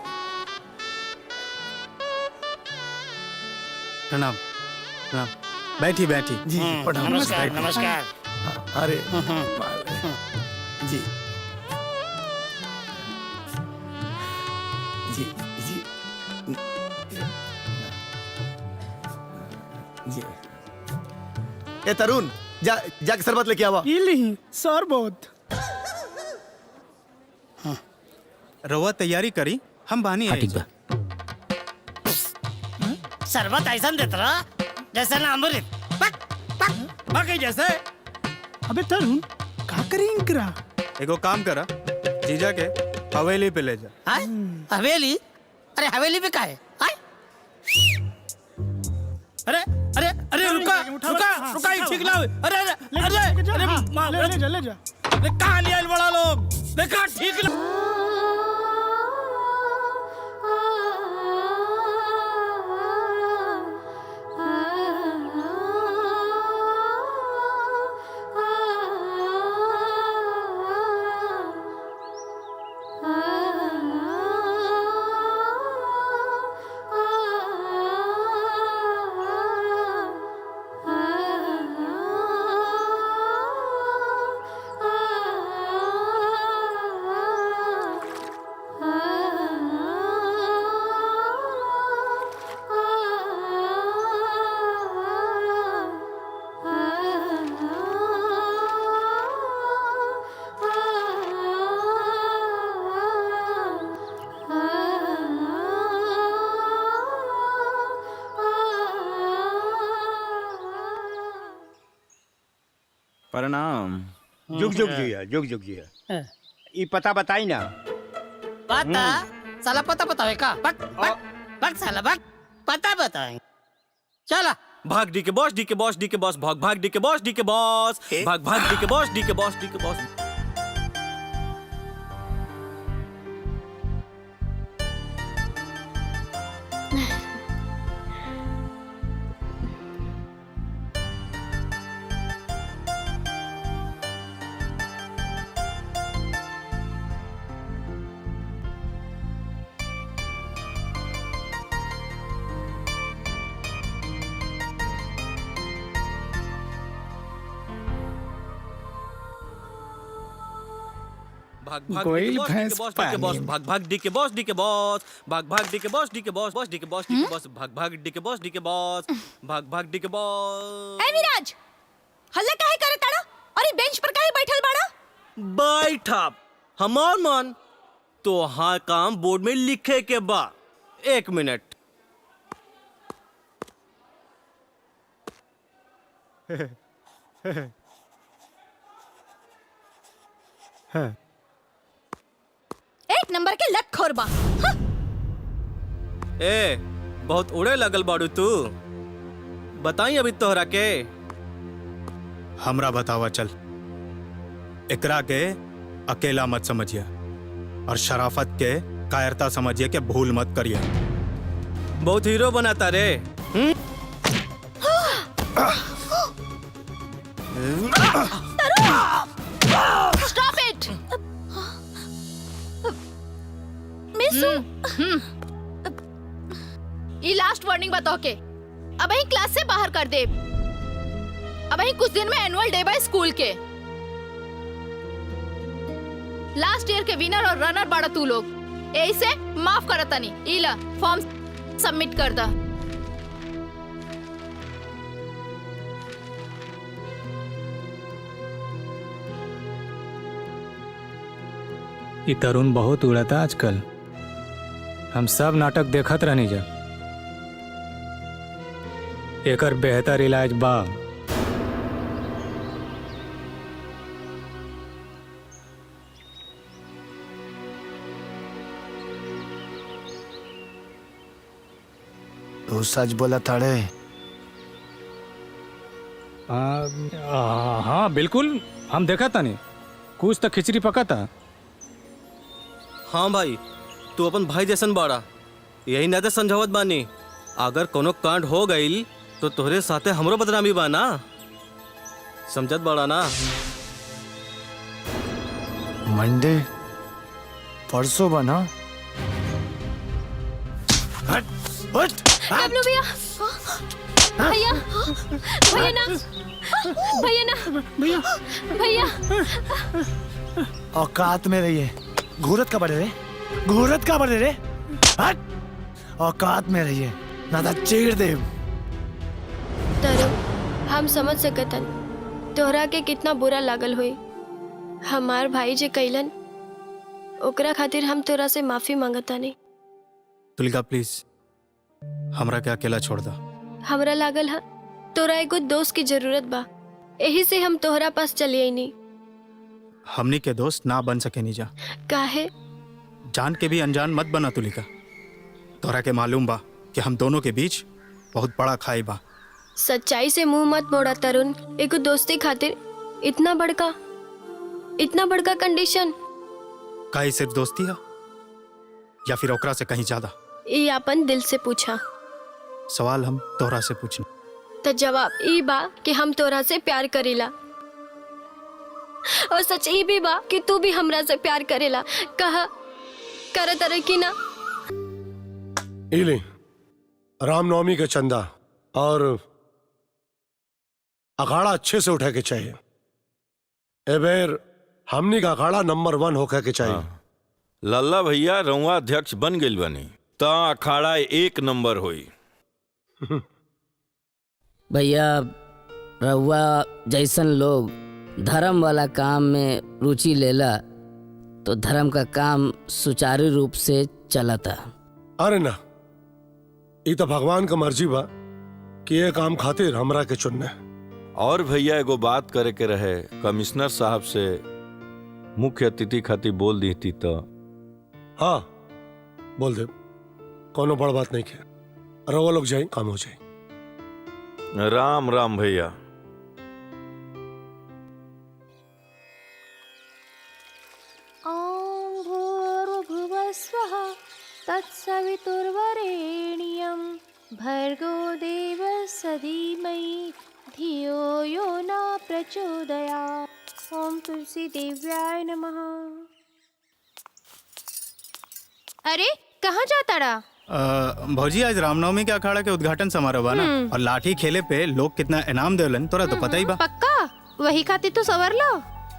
बैठी जी प्रणाम। नमस्कार। अरे जी जी जी जी। ए तरुण जाके शरबत लेके आवा। ये ली शरबत। रवा तैयारी करी, हम बानी ठीक बा। शरबत ऐसा देता रहा जैसे ना अमृत, बाकी जैसे। अबे तरुण का करी इनकरा? एगो काम करा, जीजा के हवेली पे ले जा। हवेली? अरे हवेली पे का है? अरे अरे अरे रुका ठीक ना। अरे ले जा। कहाँ लिया बड़ा लोग? देखा ठीक ना। प्रणाम। जुग जुग जिया, जुग जुग जिया। ई पता बताई ना। पता साला पता बतावे का बक साला बक पता बताए चला भाग डी के बॉस डी के बॉस डी के बॉस भाग भाग डी के बॉस डी के बॉस भाग भाग डी के बॉस डी के बॉस डी के बॉस। भाग भाग गोइल भैंस के बॉस भाग भाग डी के बॉस डी के बॉस भाग भाग डी के बॉस डी के बॉस बॉस डी के बॉस डी के बॉस भाग भाग डी के बॉस डी के बॉस भाग भाग डी के बॉस। ए विराज हल्ला काहे करे ताड़ा? अरे बेंच पर काहे बैठल बाड़ा? बैठा हमार मन तो हाँ काम बोर्ड में लिखे के बा। 1 मिनट। एक नंबर के लत खोरबा। ए बहुत उड़े लगल बाड़ू तू। बताई अभी तोहरा के। हमरा बतावा चल। एकरा के अकेला मत समझिए और शराफत के कायरता समझिए के भूल मत करिए। बहुत हीरो बनाता रे। Stop it miss you. ये लास्ट वार्निंग बताओ के अब ही क्लास से बाहर कर दे। अब ही कुछ दिन में एनुअल डे बाय स्कूल के लास्ट ईयर के विनर और रनर बाड़ा तू लोग। ऐसे माफ करता नहीं। इला फॉर्म सबमिट कर दा। ये तरुण बहुत उड़ता आजकल। हम सब नाटक देखत रहनी जा। एकर बेहतर इलाज बा। तू सच बोला थाड़े? हाँ बिल्कुल, हम देखा था नहीं। कुछ तो खिचड़ी पका था। हाँ भाई तू अपन भाई जैसन बाड़ा। यही ना तो समझावत बानी। अगर कोनो कांड हो गई तो तोहरे साथे हमरो बदनामी बा ना। समझत बाड़ा ना। मंडे परसों बना। डब्लू भैया भैया भैया ना भैया ना भैया भैया औकात में रहिए। घूरत का बढ़े रे, घूरत का बढ़े रे। हट, औकात में रहिए ना तो चीर दे। तरुण हम समझ सकतन तोहरा के कितना बुरा लागल हुई। हमार भाई जे कैलन ओकरा खातिर हम तोरा से माफी मांगता नहीं। तुलिका प्लीज हमरा के अकेला छोड़ दा। हमरा लागल है तोरा एगो दोस्त की जरूरत बा। यही से हम तोहरा पास चली आई नहीं। हमनी के दोस्त ना बन सके नीजा। काहे? जान के भी अनजान मत बना तुलिका। तोरा के मालूम बा कि हम दोनों के बीच बहुत बड़ा खाई बा। सच्चाई से मुंह मत मोड़ा तरुण। एगो दोस्ती खातिर इतना बड़का कंडीशन। काहे सिर्फ दोस्ती है या फिर ओकरा से कहीं ज्यादा? ये अपन दिल से पूछा। सवाल हम तोहरा से पूछनी तो जवाब ई बा कि हम तोरा से प्यार करेला। और सच ई भी बा कि तू भी हमरा से प्यार करेला। कहा करत रहे कि ना? इले रामनवमी का चंदा और अखाड़ा अच्छे से उठा के चाहिए। ए बेर हमनी का अखाड़ा नंबर 1 होकर के चाहिए। लल्ला भैया रउआ अध्यक्ष बन गइल बनी ता अखाड़ा 1 नंबर होई। भैया रउआ जैसन लोग धर्म वाला काम में रुचि लेला तो धर्म का काम सुचारू रूप से चलता। अरे ना, ये तो भगवान का मर्जी बा कि ये काम खातिर हमरा के चुनना। और भैया एगो बात करे के रहे, कमिश्नर साहब से मुख्य अतिथि खातिर बोल दी थी तो। हाँ बोल दे, कोनो बड़ बात नहीं है। रवा लोग जाए, काम हो जाए। राम राम भैया। ॐ भूर्भुवस्वः तत्सवितुर्वरेण्यं भर्गो देवस्य धीमहि धियो यो न प्रचोदयात्। ॐ तुलसी देव्याय नमः। अरे कहाँ जाता रहा? भौजी आज रामनवमी के अखाड़ा के उद्घाटन समारोह बा ना, और लाठी खेले पे लोग कितना इनाम देवलन तोरा तो पता ही बा। पक्का वही खातिर तो सवर लो।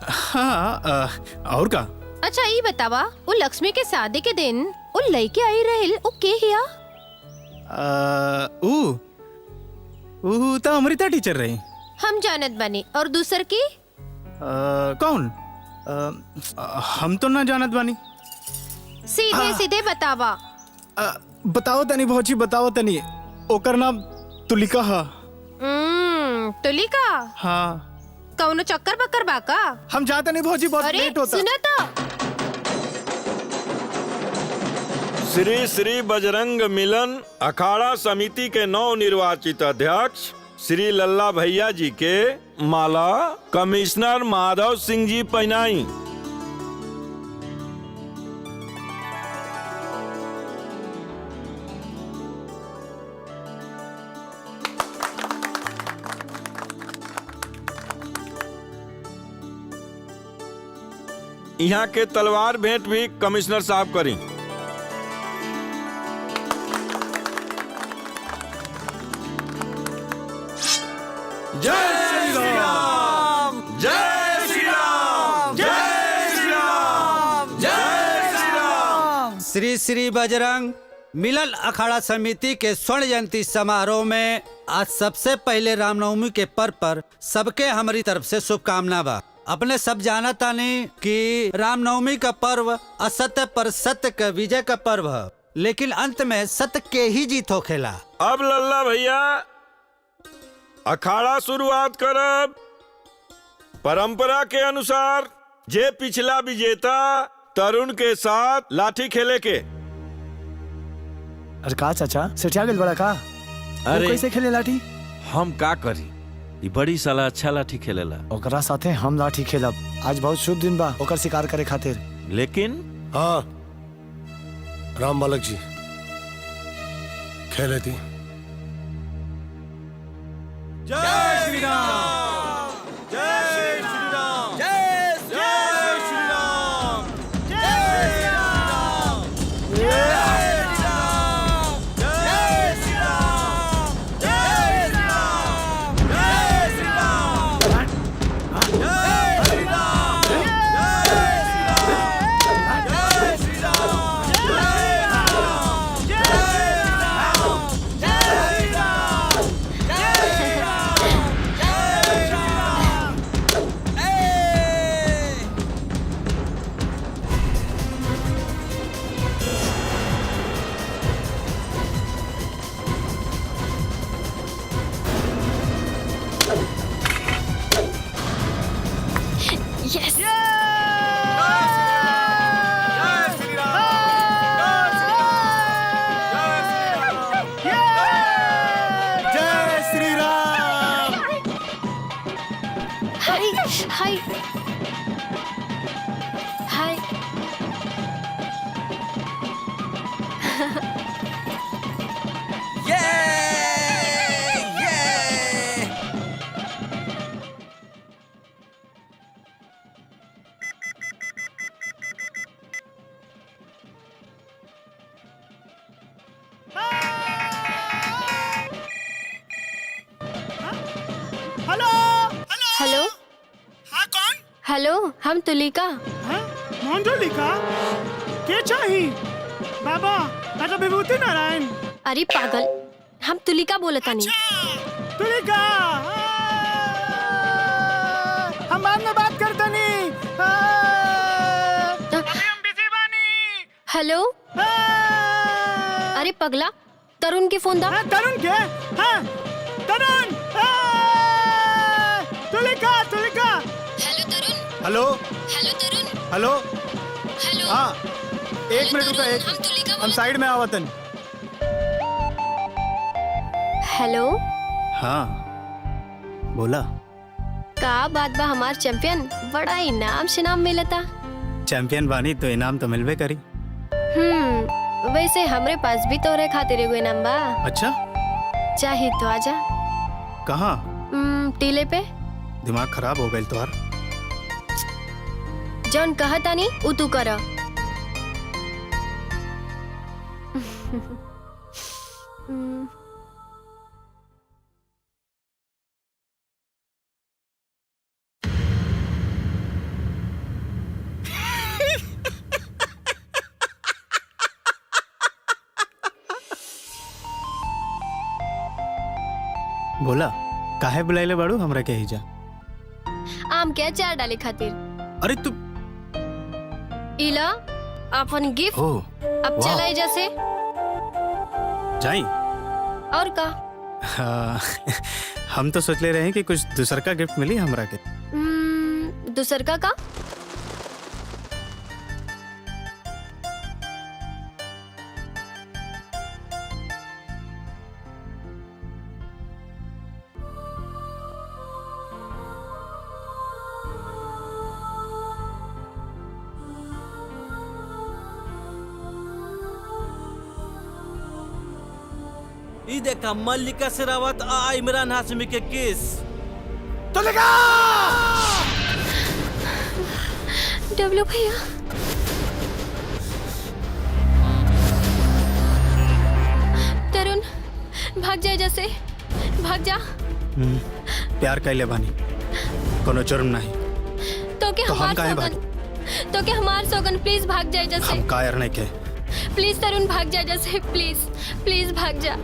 हाँ और का? अच्छा ये बतावा, वो लक्ष्मी के शादी के दिन वो लड़के आई रहेल, वो के हिया? तो अमृता टीचर रही। हम जानत बानी, और दूसर की? कौन? हम तो ना जानत बानी। सीधे सीधे बतावा। बताओ तनी भौजी, बताओ तनी। ओकर नाम तुलिका हा। तुलिका? हाँ। कौनो चक्कर बक्कर बाका? हम जाते नहीं भौजी, बहुत अरे लेट होता। सुना तो। श्री श्री बजरंग मिलन अखाड़ा समिति के नव निर्वाचित अध्यक्ष श्री लल्ला भैया जी के माला कमिश्नर माधव सिंह जी पहनाई। यहाँ के तलवार भेंट भी कमिश्नर साहब करी। जय श्री राम, जय श्री राम, जय श्री राम, जय श्री राम। श्री श्री बजरंग मिलन अखाड़ा समिति के स्वर्ण जयंती समारोह में आज सबसे पहले रामनवमी के पर्व पर सबके हमारी तरफ से शुभकामना बा। अपने सब जाना तानी कि रामनवमी का पर्व असत्य पर सत्य का विजय का पर्व है, लेकिन अंत में सत्य के ही जीत होखेला। अब लल्ला भैया अखाड़ा शुरुआत करब। परंपरा के अनुसार जे पिछला विजेता तरुण के साथ लाठी खेले के। अरे का चाचा सेठिया गेल बड़ा का? अरे वो कैसे खेले लाठी? हम का करी, ई बड़ी साला अच्छा लाठी खेलेला। ओकरा साथे हम लाठी खेलब। आज बहुत शुभ दिन बा ओकर शिकार करे खातिर। लेकिन हाँ राम बालक जी खेले थी। जय श्री राम, जय श्री राम, जय श्री राम, जय श्री राम, जय श्री राम, जय श्री राम, जय श्री राम, जय श्री राम, जय श्री राम, जय Shri Ram, Yes! Jai Shri Ram. Hi hi hi. Hello hello. हाँ कौन? हेलो हम तुलिका। हाँ कौन तुलिका? के चाही? बाबा मैं तो विभूति नारायण। अरे पागल, हम तुलिका बोलतानी। तुलिका हम बाद में बात करते नहीं। हेलो। अरे पगला, तरुण के फोन दा। तरुण के? हाँ Tarun. Hello hello Tarun. Hello hello. हाँ, एक मिनट रुका, एक हम साइड में आवतन। हेलो। हाँ बोला। का बात बा हमार चैंपियन, बड़ा इनाम शिनाम मिलता। चैंपियन बानी तो इनाम तो मिलवे करी। वैसे हमरे पास भी तोरे खातिर एगो इनाम बा। अच्छा, चाहे तो आजा। कहाँ? टीले पे। दिमाग खराब हो गई तोहार। जौन कहता नहीं उ तू कर। बोला काहे बुलाइले बाड़ू हमरा के हिजा? आम के अचार डाले खातिर। अरे तू इला अपन गिफ्ट। ओ, अब वाह। चलाई जैसे। जाई। और का? हाँ, हम तो सोच ले रहे हैं कि कुछ दूसर का गिफ्ट मिली हमरा के। दूसर का? ई देखा मल्लिका शेरावत आ इमरान हाशमी के केस। डब्लू भैया। तरुण भाग जाए जैसे, भाग जा। प्यार कैले बानी, कोनो जुर्म नहीं। तो के तो हम हमार काहे सौगन, तो के हमार सौगन प्लीज भाग जाए जैसे। हम कायर नहीं के। प्लीज तरुण भाग जा जैसे, प्लीज प्लीज भाग जा।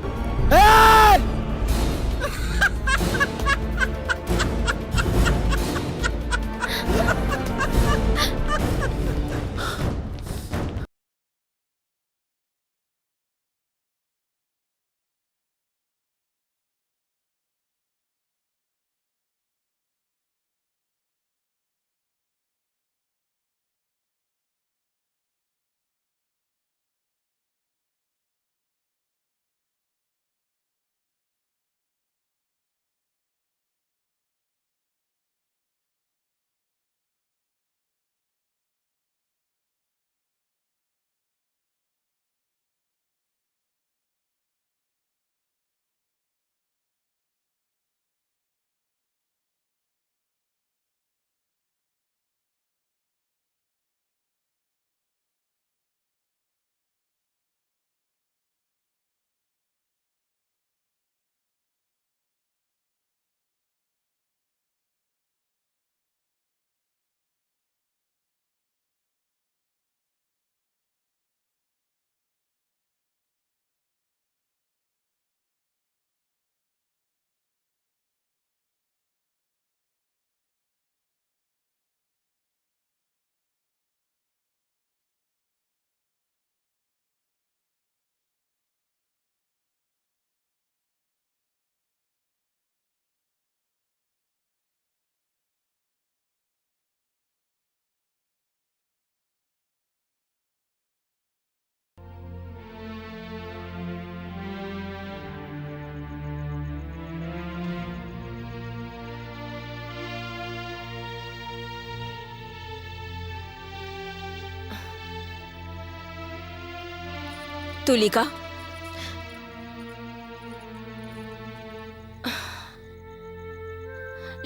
तुलिका,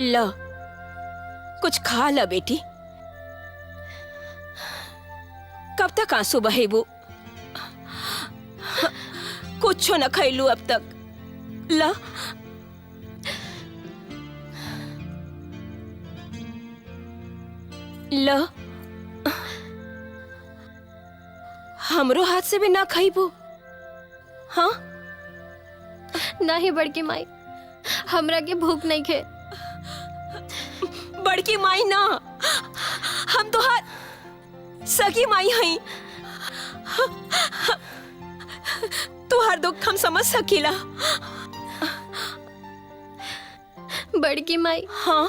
ल कुछ खा ल बेटी। कब तक आंसू बहेबू? कुछ न खैलू अब तक। ल ल हमरो हाथ से भी ना खाइबू? हाँ नहीं बड़की माई, हमरा के भूख नहीं खे। बड़की माई ना, हम तो हाथ सगी माई हई। तुहार दुख हम समझ सकीला। बड़की माई, हाँ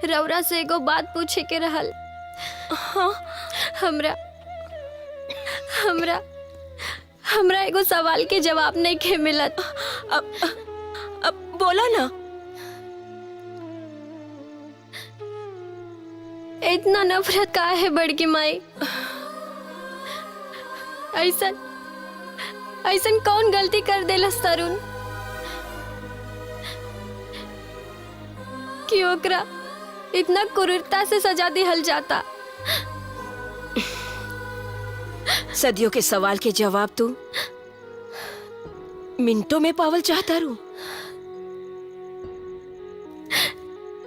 रौरा से एगो बात पूछे के रहल। हाँ, हमरा हमरा हमरा एगो सवाल के जवाब नहीं के मिलत। अब बोला ना। इतना नफरत का है बड़की माई? ऐसन ऐसन कौन गलती कर देलस तरुण कि ओकरा इतना क्रूरता से सजा दिहल जाता? सदियों के सवाल के जवाब तू मिनटों में पावल चाहता रू।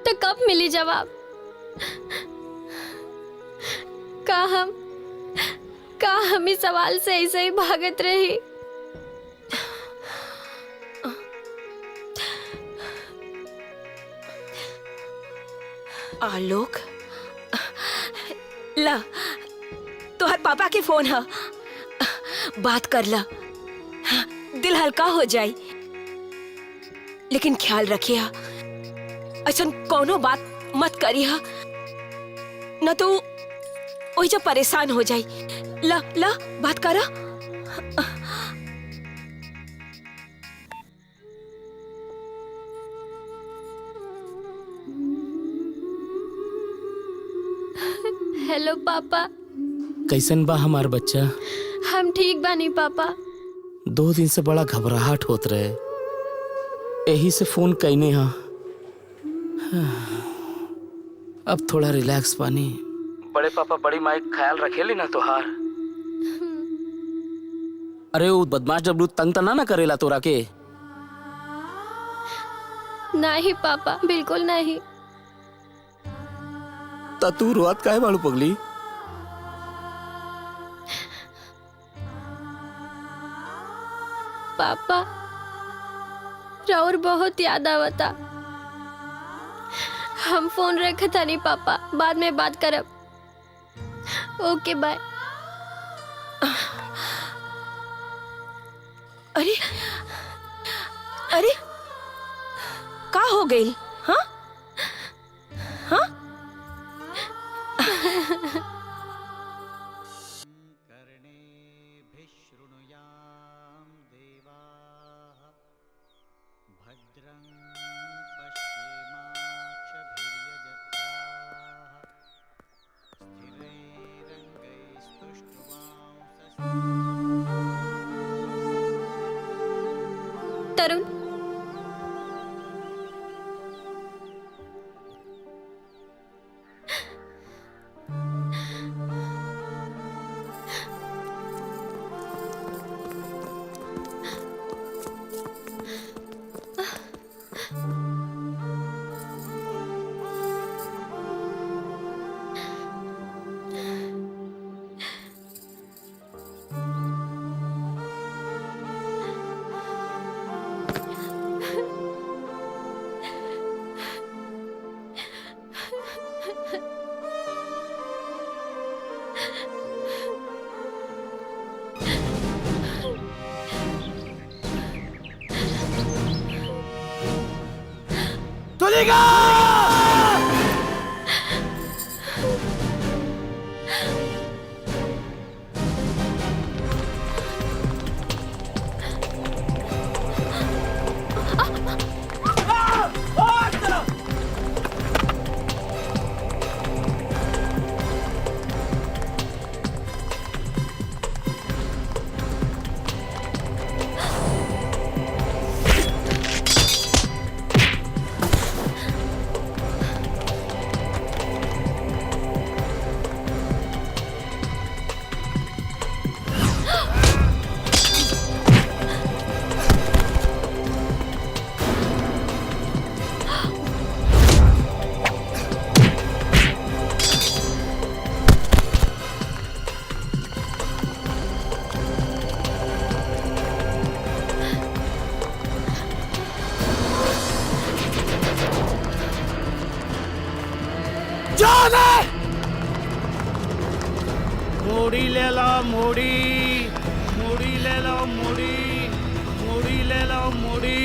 तो कब मिली जवाब? का हम इस सवाल से ऐसे ही भागत रही? आलोक, ला तोहर पापा के फोन है, बात कर ला, दिल हल्का हो जाए। लेकिन ख्याल रखिया, ऐसा कोनो बात मत करिया, न तो वही जब परेशान हो जाए। ला ला बात करा। हेलो पापा। कैसन बा हमार बच्चा? हम ठीक बानी पापा। 2 दिन से बड़ा घबराहट होत रहे, यही से फोन कैने हा। अब थोड़ा रिलैक्स पानी। बड़े पापा बड़ी माई ख्याल रखेली ना तोहार। अरे वो बदमाश डब्लू तंग तना ना करेला तोरा के? नहीं पापा, बिल्कुल नहीं। ता तू रोत काहे बाड़ू पगली? पापा राउर बहुत याद आवता। हम फोन रखे था नहीं पापा, बाद में बात करब। ओके बाय। अरे अरे का हो गई? हाँ हाँ तरुण, तुलिका! मूड़ी ले लो, मूड़ी मूड़ी ले लो, मूड़ी मूड़ी ले लो, मूड़ी।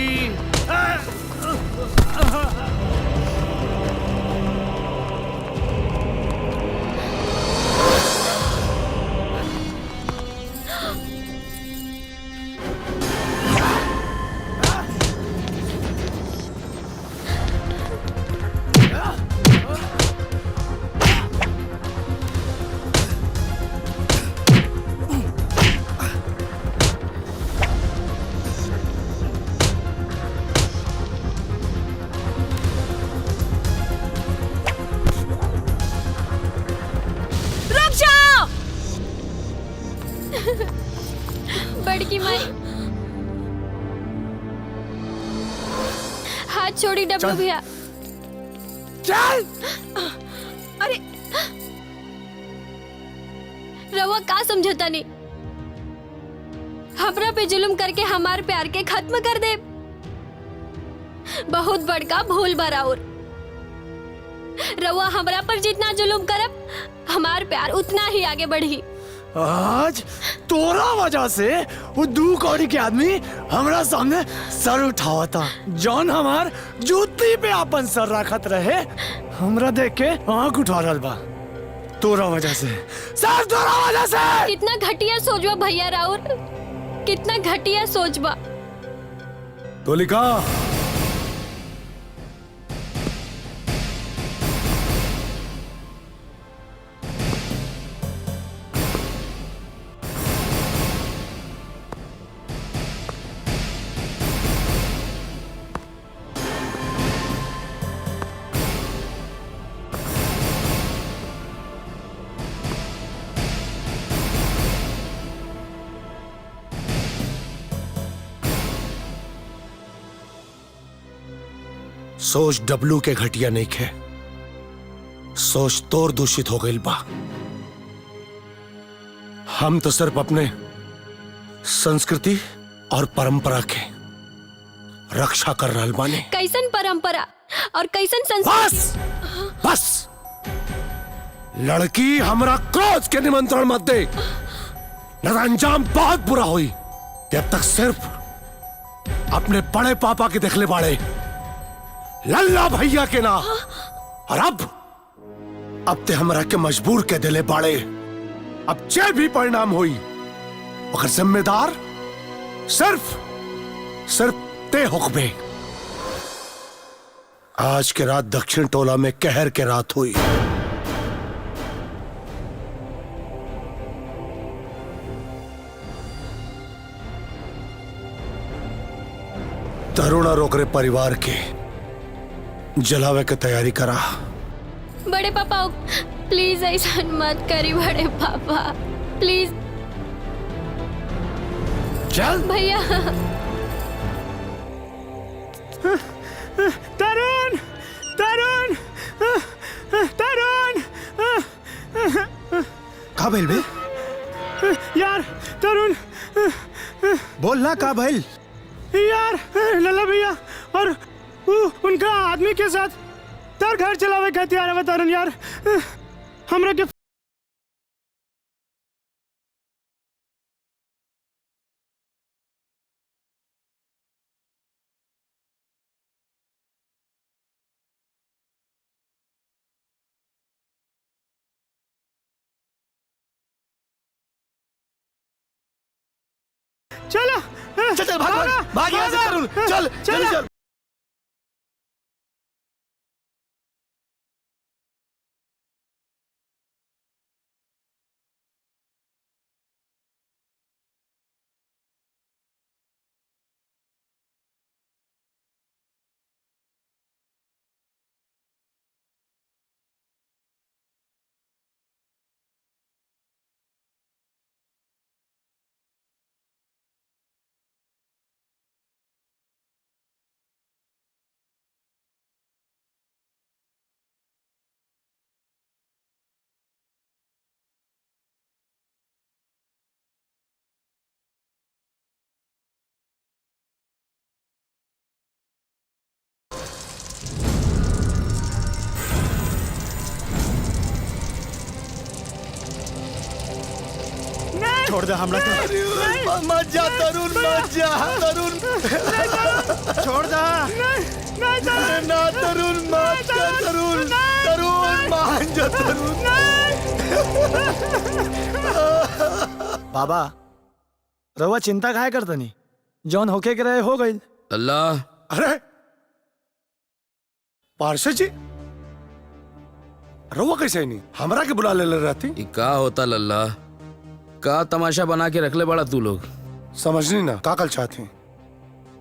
माई। हाथ छोड़ी डब्लू भैया। चल। अरे रवा का समझता नहीं, हमरा पे जुल्म करके हमार प्यार के खत्म कर दे। बहुत बड़का भूल बराउर। रवा हमरा पर जितना जुल्म करब हमार प्यार उतना ही आगे बढ़ी। आज तोरा वजह से वो 2 कौड़ी के आदमी हमरा सामने सर उठावा था। जॉन हमार जूती पे अपन सर रखत रहे, हमरा देख के आंख उठा रहा बा। तोरा वजह से, सर तोरा वजह से। कितना घटिया सोचबा भैया राउर, कितना घटिया सोचबा। तोलिका, सोच डब्लू के घटिया नहीं खे, सोच तोर दूषित हो गई बा। हम तो सिर्फ अपने संस्कृति और परंपरा के रक्षा कर रहा बाने। कैसन परंपरा और कैसन संस्कृति? बस लड़की हमरा क्रोध के निमंत्रण मत दे, न अंजाम बहुत बुरा हुई। जब तक सिर्फ अपने बड़े पापा के देखले बाड़े, लल्ला भैया के ना। और अब ते हमरा के मजबूर के दिले बाड़े। अब जे भी परिणाम हुई अगर जिम्मेदार सिर्फ ते हुक्मे। आज के रात दक्षिण टोला में कहर के रात हुई। तरुण और ओकरे परिवार के जलावे की तैयारी करा। बड़े पापा प्लीज ऐसा मत करी। बड़े पापा प्लीज। चल भैया। तरुण, तरुण, तरुण। का भइल बे? यार तरुण, बोल ना का भइल? यार लल्ला भैया और उनका आदमी के साथ तार घर चलावे का तैयार है। तरुण यार, हमरा के चला। चल भाग यहाँ से तरुण, चल चल चल। छोड़ दे हमरा के। मत जा तरुण, मत जा तरुण। छोड़ दे। ना तरुण, मत जा तरुण। तरुण मान जा तरुण। बाबा रवा चिंता काहे करतनी? जौन होके के रहे हो गई। अल्लाह। अरे पार्षद जी, रवा कैसे नहीं हमरा के बुला ले रहती? का होता लल्ला? का तमाशा बना के रख ले बड़ा तू लोग? समझनी ना का कल चाहती?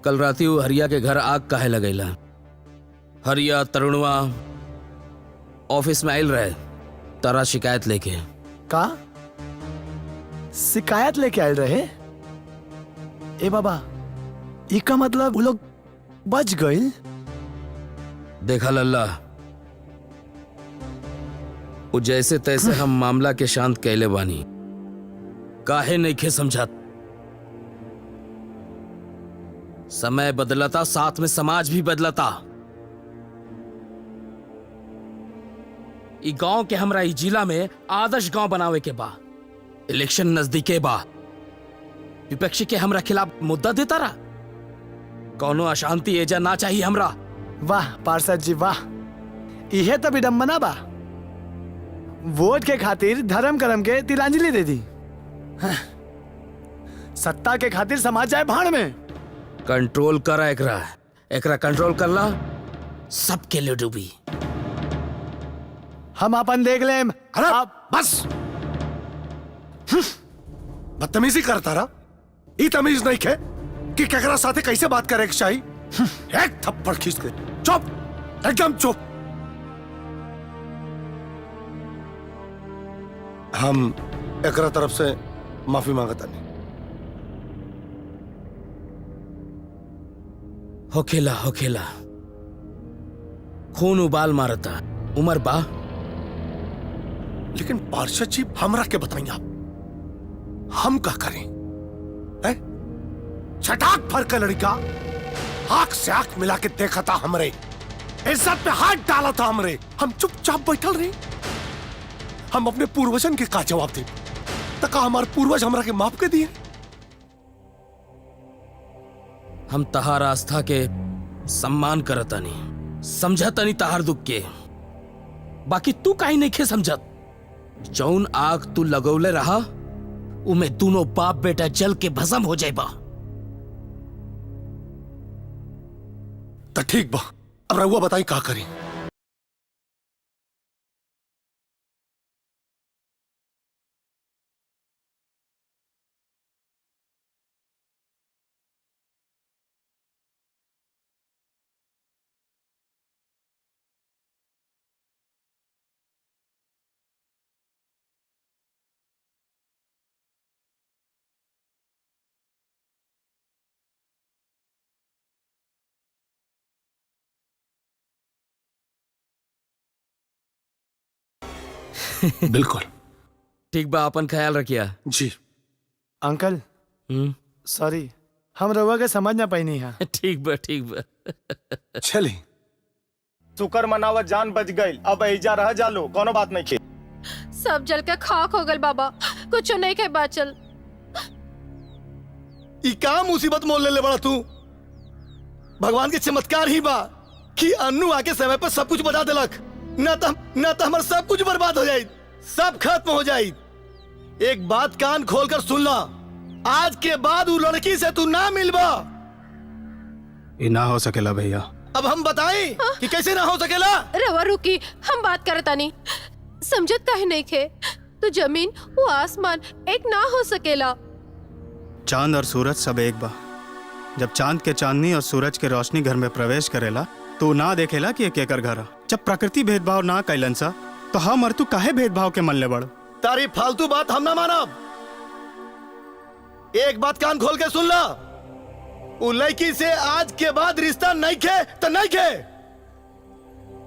कल राती वो हरिया के घर आग काहे लगैला? हरिया तरुणवा ऑफिस में आयल रहे तारा शिकायत लेके। का शिकायत लेके आयल रहे? ए बाबा इका मतलब वो लोग बच गए। देखा लल्ला, वो जैसे तैसे हम मामला के शांत कैले बानी, काहे नइखे समझात। समय बदलता, साथ में समाज भी बदलता। ई गांव के हमरा ई जिला में आदर्श गांव बनावे के बा। इलेक्शन नजदीके बा, विपक्षी के हमरा खिलाफ मुद्दा देता रहा। कौनो अशांति एजा ना चाहिए हमरा। वाह पार्षद जी वाह, इहे तो विडम्बना बा। वोट के खातिर धर्म कर्म के तिलांजलि दे दी। हाँ। सत्ता के खातिर समाज जाए भाड़ में। कंट्रोल करा एकरा कंट्रोल करला, सबके लिए डूबी। हम अपन देख ले। अरे आप बस बदतमीजी करता रहा। ई तमीज नहीं खे कि केकरा साथे कैसे बात करे के चाहिए। एक थप्पड़ खींच के चुप, एकदम चुप। हम एकरा तरफ से माफी मांगता नहीं। होखेला खून उबाल मारता, उमर बा। लेकिन पार्षद जी हमरा के बताइए आप, हम क्या करें? छटाक भर का लड़का आंख से आंख मिला के देखा था हमरे, इज्जत पे हाथ डाला था हमरे। हम चुपचाप बैठल रहे। हम अपने पूर्वजन के का जवाब दे? तका हमारे पूर्वज हमरा के माफ के दिए। हम तहार आस्था के सम्मान करतानी, समझतानी तहार दुख के। बाकी तू काहे नइखे समझत? जौन आग तू लगौले रहा, उमे दोनों बाप बेटा जल के भस्म हो जाएबा। तो ठीक बा, अब रहुआ बताई का करी। बिल्कुल ठीक बा, अपन ख्याल रखिया। जी अंकल सॉरी, हम रउआ के समझ ना पाई है। ठीक बा चली। शुक्र मनावत जान बच गई। अब एजा रह जालो, कोनो बात नहीं। सब जल के खाक हो गल बाबा, कुछ नहीं के बाचल। ई का मुसीबत मोल ले बड़ा तू? भगवान के चमत्कार ही बा कि अन्नू आके समय पर सब कुछ बता दिलक। ना तो हमार सब कुछ बर्बाद हो जाये, सब खत्म हो जाये। एक बात कान खोल कर सुन ला, आज के बाद वो लड़की से तू ना मिलबा। ये ना हो सकेला भैया। अब हम बताएं कि कैसे ना हो सकेला? रवा रुकी, हम बात करता नहीं। समझत काहे नहीं खे? तो जमीन वो आसमान एक ना हो सकेला। चांद और सूरज सब एक बा। जब चांद के चांदनी और सूरज के रोशनी घर में प्रवेश करेला तो ना देखेला कि एक एकर घर। जब प्रकृति भेदभाव ना कैलन सा तो हम और तू काहे भेदभाव के मन ले बड़? तारी फालतू बात हम ना मानब। एक बात कान खोल के सुन ला, उ लड़की से आज के बाद रिश्ता नहीं खे तो नहीं खे।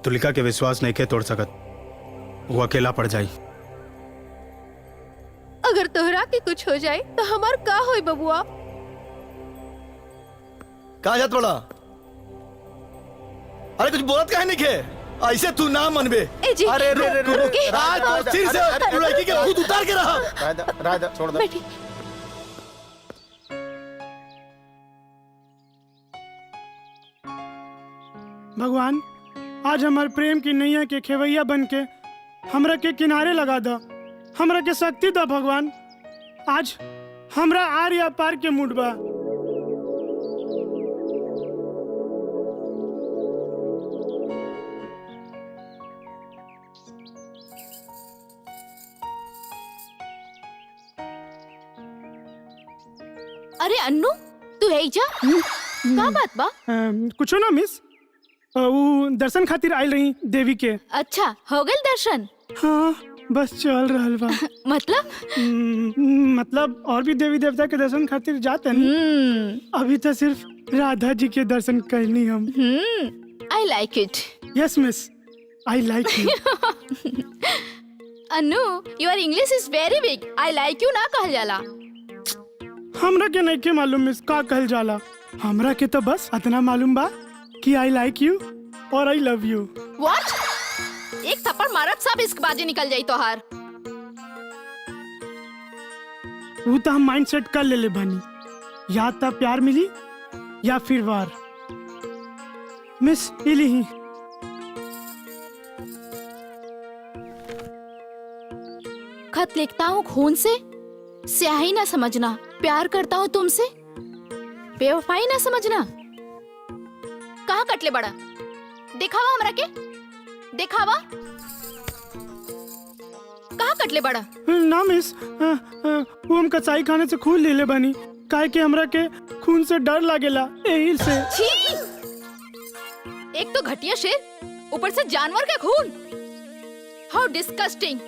तुलिका के विश्वास नहीं के तोड़ सकत, वो अकेला पड़ जाई। अगर तोहरा के कुछ हो जाए तो हमार का होई बबुआ? कहा जात बड़ा? अरे कुछ बोलत काहे नहीं खे? ऐसे तू ना मनबे। अरे आज तो सिर से तू लड़की के भूत उतार के रहा। राधा छोड़ दे। भगवान, आज हमार प्रेम की नैया के खेवैया बन के हमरा के किनारे लगा दो। हमरा के शक्ति दो भगवान। आज हमरा आर या पार के मूड बा। अरे अन्नू, तू है जा? का बात बा? कुछो ना मिस, वो दर्शन खातिर आयल रही देवी के। अच्छा, हो गए दर्शन? हाँ। बस चल रहल बा। मतलब और भी देवी देवता के दर्शन खातिर जाते हैं। अभी तो सिर्फ राधा जी के दर्शन करनी हम। I like it. Yes miss, I like you. Anu, your English is very weak. I like you ना कहल जाला। हमरा के नहीं के मालूम मिस का कहल जाला। हमरा के तो बस इतना मालूम बा कि आई लाइक यू और आई लव यू। व्हाट? एक थप्पड़ मारत सब इश्कबाजी निकल जाई तोहार। वो तो हम माइंड सेट कर ले बानी, या तो प्यार मिली या फिर वार। मिस इली ही। खत लिखता हूँ खून से, स्याही ना समझना। प्यार करता हूँ तुमसे, बेवफाई ना समझना। कहाँ कटले बड़ा? दिखावा हमरा के, दिखावा। कहाँ कटले बड़ा? ना मिस, वो हम कसाई खाने से खून ले ले बानी, काहे कि हमरा के खून से डर लागेला एही से। छी! एक तो घटिया शेर, ऊपर से जानवर का खून। हाउ डिस्गस्टिंग।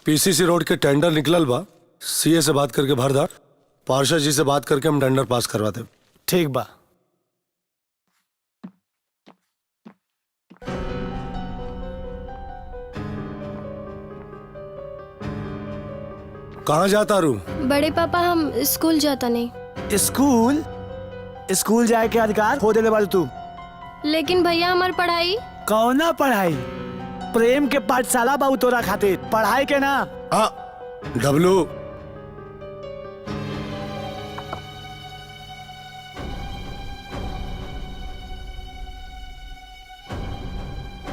पीसीसी रोड के टेंडर निकलल बा, सीए से बात करके भर दा। पार्षद जी से बात करके हम टेंडर पास करवा दे। ठीक बा। कहाँ जाता रू? बड़े पापा हम स्कूल जाता नहीं। स्कूल? स्कूल जाए के अधिकार हो देले बाजू तू। लेकिन भैया हमार पढ़ाई। कौना पढ़ाई? प्रेम के पाठशाला बाबू तोरा खातिर, पढ़ाई के ना। डब्लू,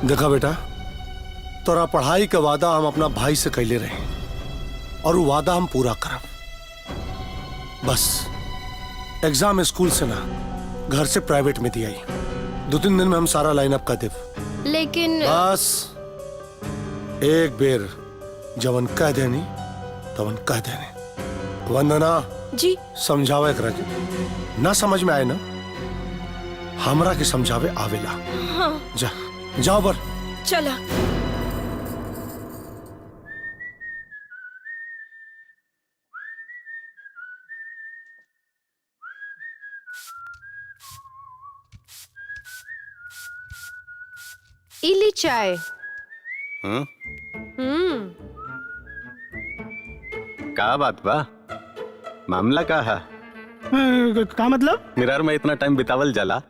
देखा बेटा, तोरा पढ़ाई का वादा हम अपना भाई से कैले रहे और वो वादा हम पूरा करब। बस एग्जाम स्कूल से ना, घर से प्राइवेट में दिया। 2-3 दिन में हम सारा लाइनअप कर देव। लेकिन बस एक बेर जवन कह देनी तवन कह देने। वंदना जी, समझावे करा के ना समझ में आए ना, हमरा के समझावे आवेला। हाँ। जाओ बर। चला। इली चाय। का बात बा? मामला का है? का मतलब? मिरर में इतना टाइम बितावल जाला,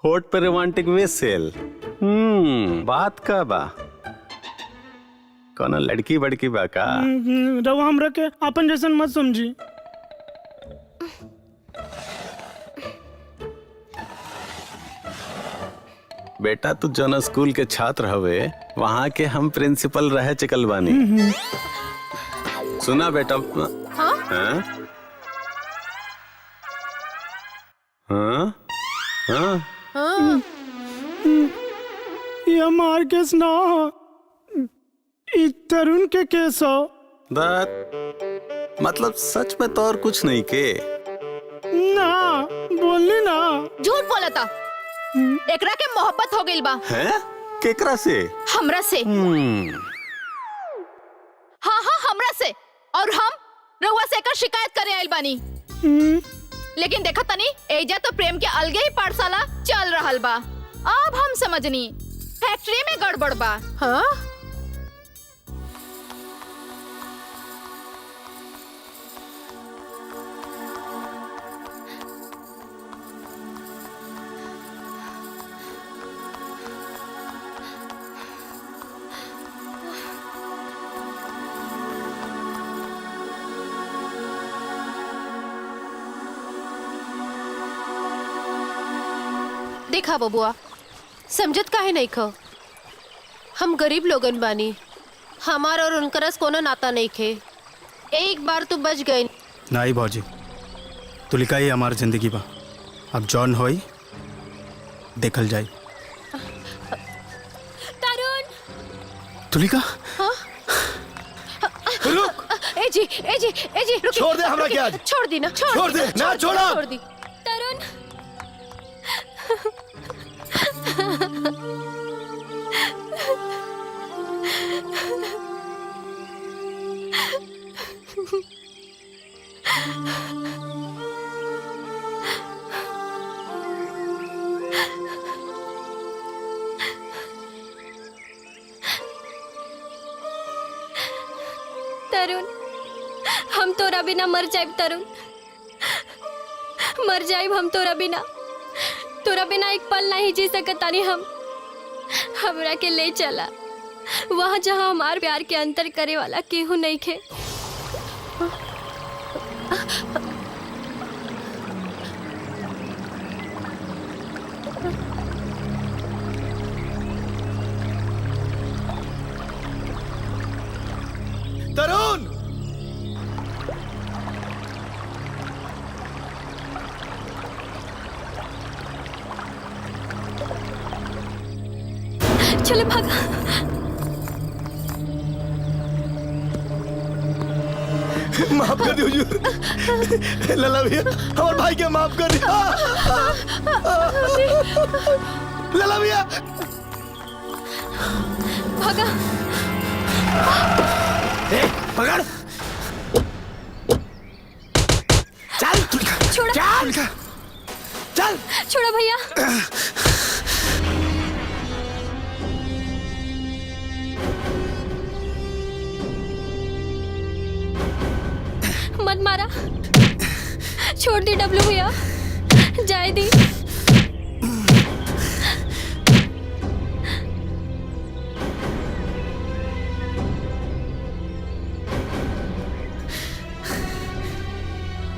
होठ पे रोमांटिक वेसेल। बात का बा? कौन लड़की बड़की बा का? रवा हमरा के अपन जैसन मत समझी। बेटा तू जौन स्कूल के छात्र हवे, वहाँ के हम प्रिंसिपल रह चुकल बानी। सुना बेटा। हाँ? हाँ? हाँ? हाँ? हाँ। ये हमार केस ना हो, ई तरुण के केस हो। मतलब सच में तो और कुछ नहीं के? ना बोलनी ना। झूठ बोला था। एकरा के मोहब्बत हो गई बा। हैं? केकरा से? हमरा से। हाँ हाँ हमरा से। और हम रउआ से एकर शिकायत करे आइल बानी। लेकिन देखा तनी, एजा तो प्रेम के अलगे ही पाठशाला चल रहल बा। अब हम समझनी फैक्ट्री में गड़बड़ बा। हाँ? देखा बबुआ, समझत काहे नहीं खो? हम गरीब लोगन बानी, हमार और उनकरस कोनो नाता नहीं खे। एक बार तू बच गई। नहीं भौजी, तुलिका ही हमार जिंदगी बा। अब जॉन होई देखल जाई। तरुण। तुलिका। हाँ? रुक। ए जी रुकिए। छोड़ दे हमरा के आज। छोड़ दी ना। छोड़ दे ना। छोड़ा। छोड़ दी। तरुण। तरुण, हम तोरा बिना मर जाइब तरुण, मर जाइब हम तोरा बिना एक पल नहीं जी सकतानी हम। हमरा के ले चला वहाँ जहाँ हमार प्यार के अंतर करे वाला केहू नहीं खे। तरुण, चले भागा। माफ कर दियो हुजूर। लला भैया, हमारे भाई के माफ कर दियो। लला भैया, भागा। पकड़। चल छोड़ो। चल चल। छोड़ो भैया। मत मारा, छोड़ दी डब्लू भैया, जाए दी।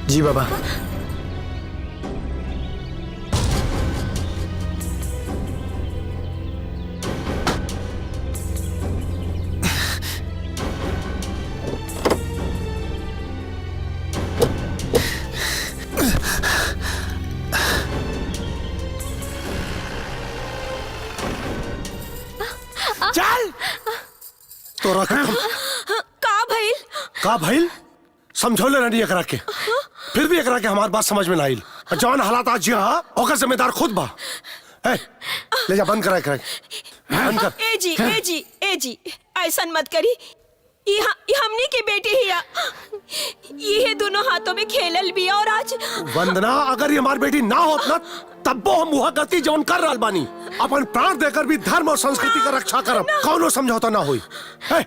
जी बाबा। चल। तोरा का भइल समझौले नहीं एकरा के, फिर भी एकरा के हमार बात समझ में ना आइल। जौन हालात आज यहाँ ओकर जिम्मेदार खुद बा। ए, ले जा, बंद करा एकरा के, बंद कर। ए जी ऐसा मत करी। ये हमनी की बेटी हिया, ये दोनों हाथों में खेलल भी और आज। वंदना, अगर ये हमारी बेटी ना होत ना तब वो हम वह गलती जौन कर रहल बानी, अपन प्राण देकर भी धर्म और संस्कृति का रक्षा करब। कौनो समझौता ना होई। ए,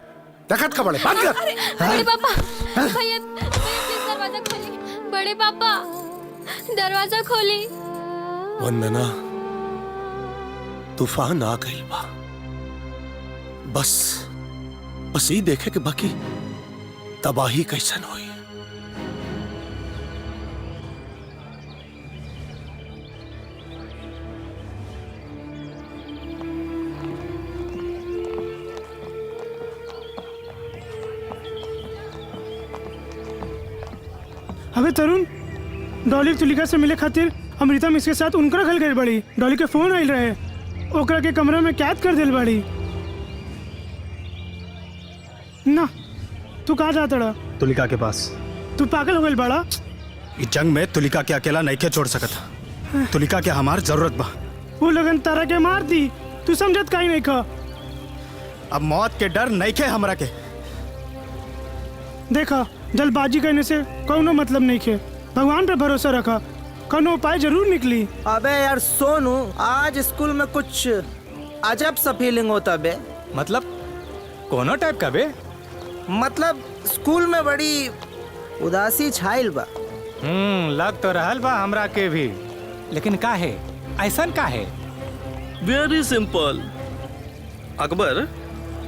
देखत का बड़े, बंद कर। बड़े पापा, भैया प्लीज दरवाजा खोली। बड़े पापा दरवाजा खोली। वंदना, तूफान आ गइल बा। बस ही देखे कि बाकी तबाही कैसन हुई। अबे तरुण, डॉली तुलिका से मिले खातिर अमृता मिस के साथ उनका घर गई बड़ी। डॉली के फोन आइल रहे, ओकरा के कमरा में कैद कर दिल बड़ी। ना, तू कहाँ जाता रहा? तुलिका के पास। तू पागल हो गई बड़ा? इस जंग में तुलिका के अकेला नहीं के छोड़ सकता। तुलिका के हमार जरूरत बा। वो लगन तारा के मार दी, तू समझत काहे नहीं खा? अब मौत के डर नहीं खे हमरा के। देखा, जल्दबाजी करने से कोनो मतलब नहीं खे। भगवान पे भरोसा रखा, कोनो उपाय जरूर निकली। अबे यार सोनू, आज स्कूल में कुछ अजब सा फीलिंग होता बे। मतलब कोनो टाइप का बे? मतलब स्कूल में बड़ी उदासी छाइल बा। लग तो रहल बा हमरा के भी, लेकिन का है ऐसा का है? Very simple. अकबर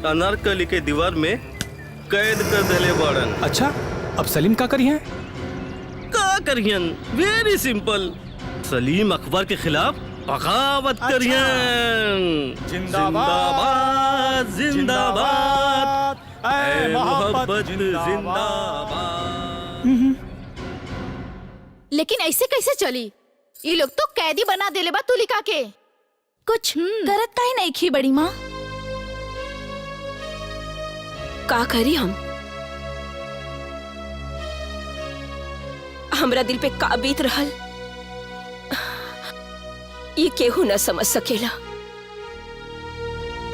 अनारकली के दीवार में कैद कर देले बड़न। अच्छा, अब सलीम का करिए? का करियन? वेरी सिंपल, सलीम अकबर के खिलाफ बगावत करियन। जिंदाबाद जिंदाबाद, ऐ मोहब्बत जिंदाबाद। लेकिन ऐसे कैसे चली? ये लोग तो कैदी बना देले बा तुलिका के। कुछ करत काहे नहीं खी बड़ी माँ? का करी हम? हमरा दिल पे का बीत रहल, ये केहू न समझ सकेला।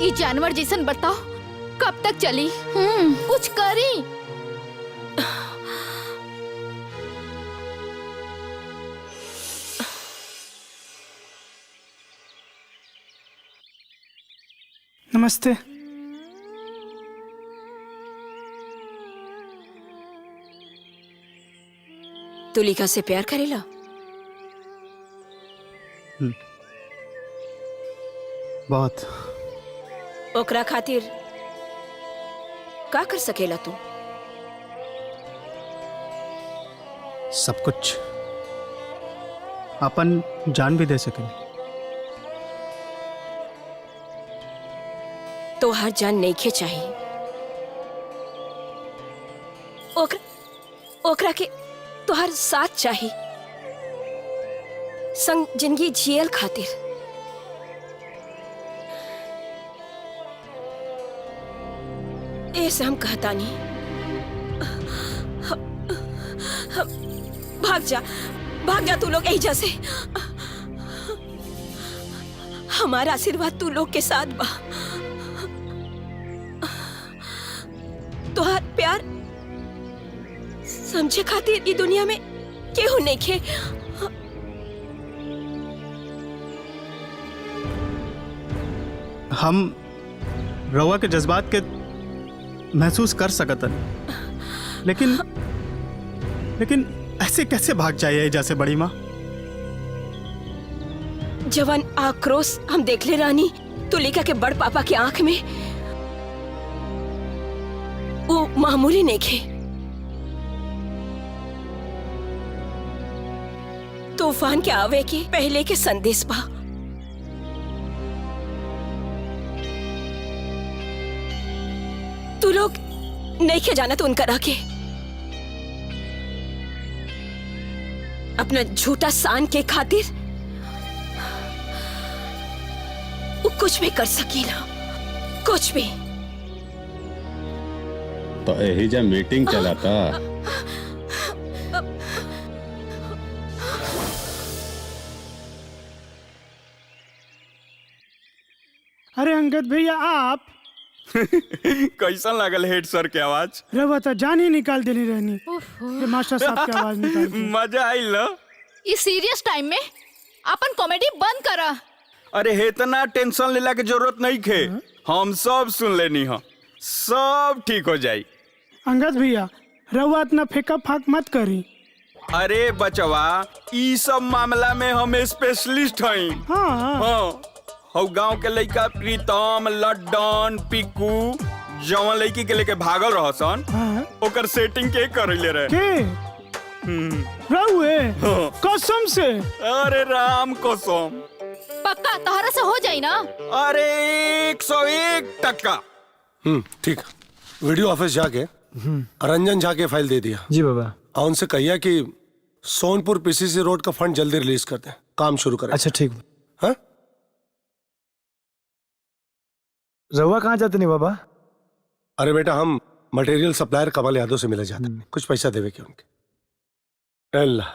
ये जानवर जैसन बताओ कब तक चली? कुछ करी। नमस्ते। तुलिका से प्यार करेला? बहुत। ओकरा खातिर का कर सकेला तू? सब कुछ। अपन जान भी दे सके। तो हर जान नईखे चाहिए। ओकरा के तो हर साथ चाहिए, संग जिंदगी जियल खातिर। ऐसे हम कहता नहीं। भाग जा तू लोग एहिजा से। हमारा आशीर्वाद तू लोग के साथ बा। तोहार प्यार समझे खातिर ई दुनिया में केहू नइखे। हम रवा के जज्बात के महसूस कर सकतन, लेकिन ऐसे कैसे भाग जाए जैसे बड़ी माँ? जवान आक्रोश हम देख ले रानी तुलिका के बड़ पापा के आंख में, वो मामूली नइखे। तूफान के आवे के पहले के संदेश बा। तू लोग नइखे जानत उनकरा के। अपना झूठा शान के खातिर वो कुछ भी कर सकीला, कुछ भी। तो यही जब मीटिंग चलाता। अरे अंगद भैया आप कैसा लागल हेड सर के आवाज? रवा तो जान ही निकाल देनी रहनी। ये मास्टर साहब की आवाज निकाल के। मजा आइल ना? इस सीरियस टाइम में अपन कॉमेडी बंद करा। अरे इतना टेंशन लेला के जरूरत नहीं खे। हम सब सुन लेनी हो, सब ठीक हो जाई। अंगद भैया रवा इतना फेंका फाक मत करी। अरे बचवा, ई सब मामला में हम स्पेशलिस्ट हई। हाँ। हौ गांव के लड़का प्रीतम, लड्डन, पिकू जवन लड़की के लेके भागल रहसन, ओकर सेटिंग के करले रहे। रहुए कसम से। अरे राम कसम। पक्का तोहरा से हो जाई ना? अरे 101%। ठीक। वीडियो ऑफिस जाके रंजन झा के फाइल दे दिया। जी बाबा। और उनसे कहिए कि सोनपुर पीसीसी रोड का फंड जल्दी रिलीज कर दे, काम शुरू करें। अच्छा ठीक। हाँ? रहुआ कहाँ जाते नहीं बाबा? अरे बेटा, हम मटेरियल सप्लायर कमल यादव से मिले जाते हैं, कुछ पैसा देवे के उनके। अल्लाह,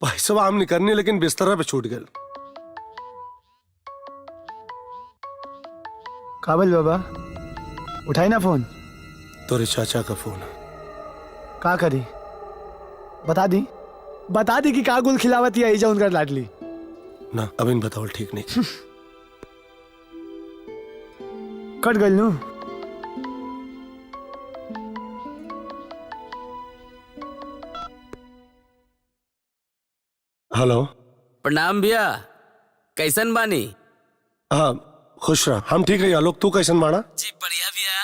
पैसा हम नहीं करनी, लेकिन बिस्तर पे छूट गए। काबिल बाबा उठाई ना फोन। तोरे चाचा का फोन। का करी? बता दी कि का गुल खिलावती आई जा उनका लाडली। ना अब इन बताओ ठीक नहीं। कट गई नू। हेलो। प्रणाम भैया, कैसन बानी? हाँ खुश रहा, हम ठीक है। आलोक तू कैसन बाड़ा? जी बढ़िया भैया।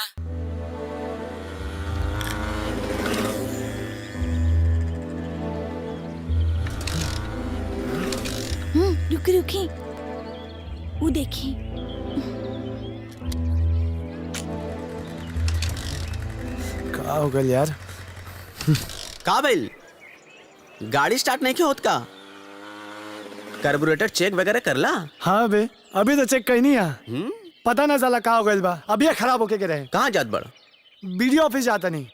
रुकी वो देखी। का हो गया यार? का भइल? गाड़ी स्टार्ट नहीं क्यों होत का? कार्बोरेटर चेक वगैरह करला? हाँ बे, अभी तो चेक कहीं नहीं है। पता ना चला का हो गया बा। अभी खराब होके के रहे। कहाँ जात बड़? वीडियो ऑफिस जाता नहीं,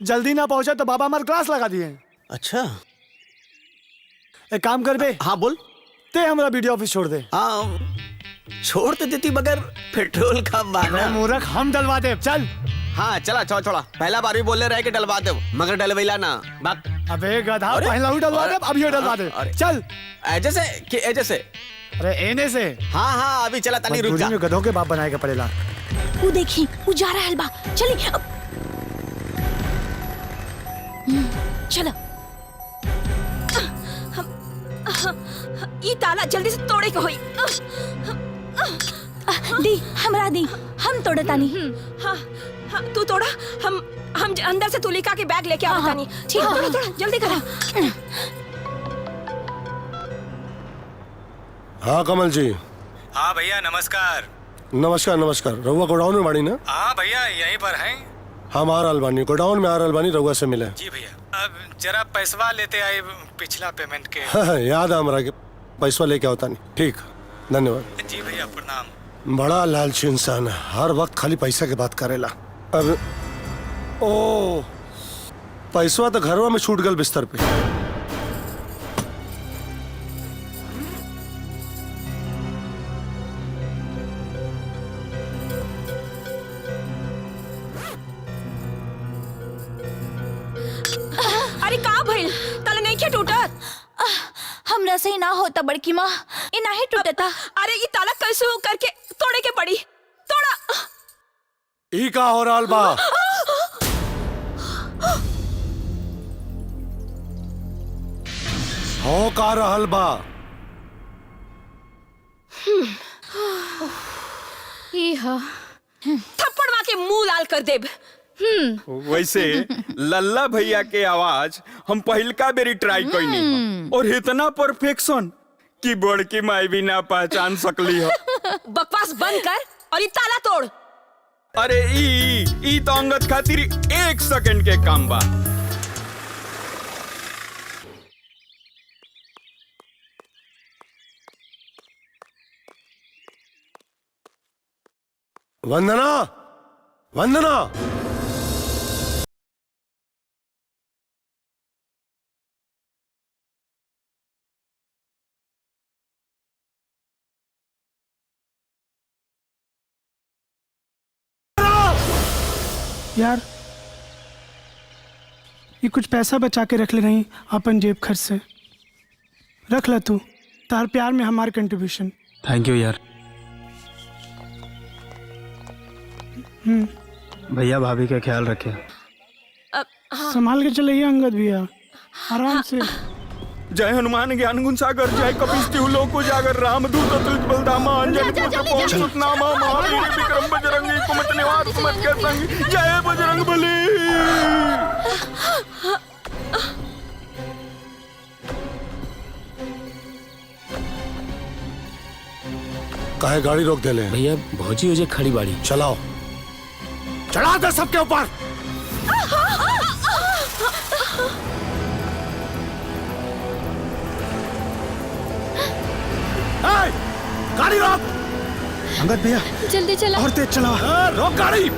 जल्दी ना पहुंचा तो बाबा हमारे क्लास लगा दिए। अच्छा, एक काम कर बे। हाँ बोल। ते हमारा वीडियो ऑफिस छोड़ दे। हाँ छोड़ तो देती मगर पेट्रोल का बाना। मूर्ख हम डलवा दे, चल। हाँ चला छोड़ छोड़ा, पहला बार भी बोले रहे कि डलवा दे मगर डलवैला ना बात। अबे गधा, पहला ही डलवा दे, अब ये डलवा दे, चल। ऐसे से कि ऐसे से? अरे एने से। हाँ हाँ अभी चला, तनी रुक जा। में गधों के बाप बनाएगा पड़ेगा। वो देखी, वो जा रहा है हलवा, चलिए चलो। ये ताला जल्दी से तोड़े को होई। दी हमरा दी, हम तोड़े तानी। हाँ हाँ तू तोड़ा, हम अंदर से तुलिका के बैग लेके आओ तानी। ठीक है, तोड़ा जल्दी करा। हाँ कमल जी। हाँ भैया नमस्कार। नमस्कार नमस्कार। रहुआ गोडाउन में बाड़ी ना? हाँ भैया यहीं पर हैं। हम आ रहल बानी, गोडाउन में आ रहल बानी, रहुआ से मिले। जी भैया, अब जरा पैसवा लेते आए पिछला पेमेंट के। हाँ, याद है हमरा के पैसा लेके आवता नहीं। ठीक, धन्यवाद। जी भैया प्रणाम। बड़ा लालची इंसान है, हर वक्त खाली पैसा के बात करेला। अब ओ पैसवा तो घरवा में छूट गल बिस्तर पे। अरे का भइल? ताला नहीं क्या टूटत? हमरा से ही ना होता बड़की माँ, ये ना ही टूटता। अरे ये ताला कैसे हो करके तोड़े के पड़ी? तोड़ा। ई का हो रहल बा? हो का रहल बा? थप्पड़ मार के मुंह लाल कर देब। वैसे लल्ला भैया के आवाज हम पहिलका बेरी ट्राई कईनी और इतना परफेक्शन कि बड़की माई भी ना पहचान सकली हो। बकवास बंद कर और ये ताला तोड़। अरे ई तो अंगद खातिर 1 सेकंड के काम बा। वंदना, वंदना। यार ये कुछ पैसा बचा के रख ले रही अपन जेब खर्च से। रख ला तू, तार प्यार में हमार कंट्रीब्यूशन। थैंक यू यार। भैया भाभी का ख्याल रखे। संभाल के चलिए अंगद भैया, आराम से। जय हनुमान ज्ञान गुण सागर, जय कपीस तिहु लोक उजागर, रामदूत अतुलित बलधामा, अंजनी पुत्र पवन सुत नामा, महावीर विक्रम बजरंगी, कुमति निवास सुमति के संगी, जय बजरंग बली। काहे गाड़ी रोक दे ले? भैया भौजी हो जे खड़ी बाड़ी। चलाओ, चढ़ा दे सबके ऊपर। गाड़ी रोक। अंगद भैया जल्दी चला। और तेज चला। रोक गाड़ी।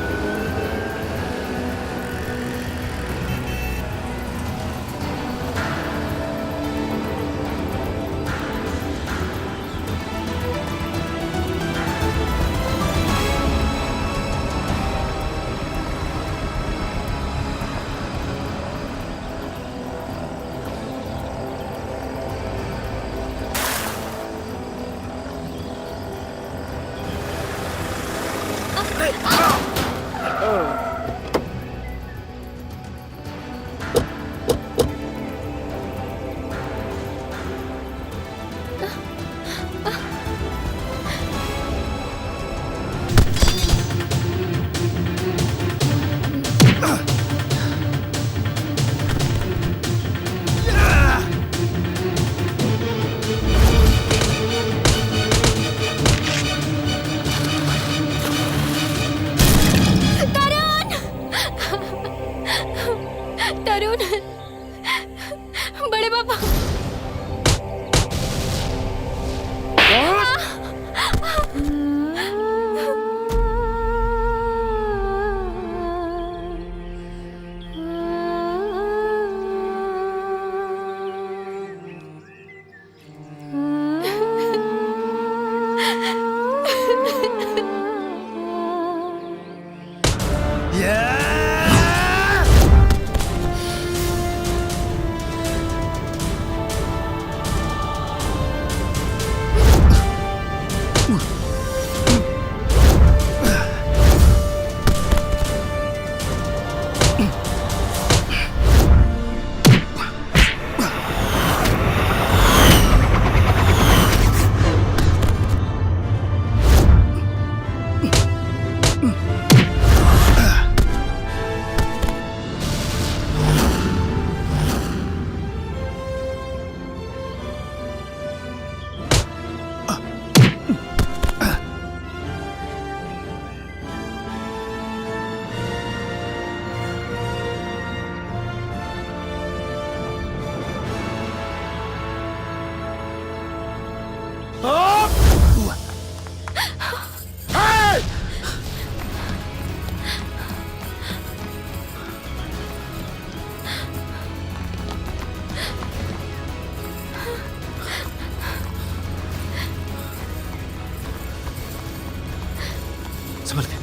संभल के।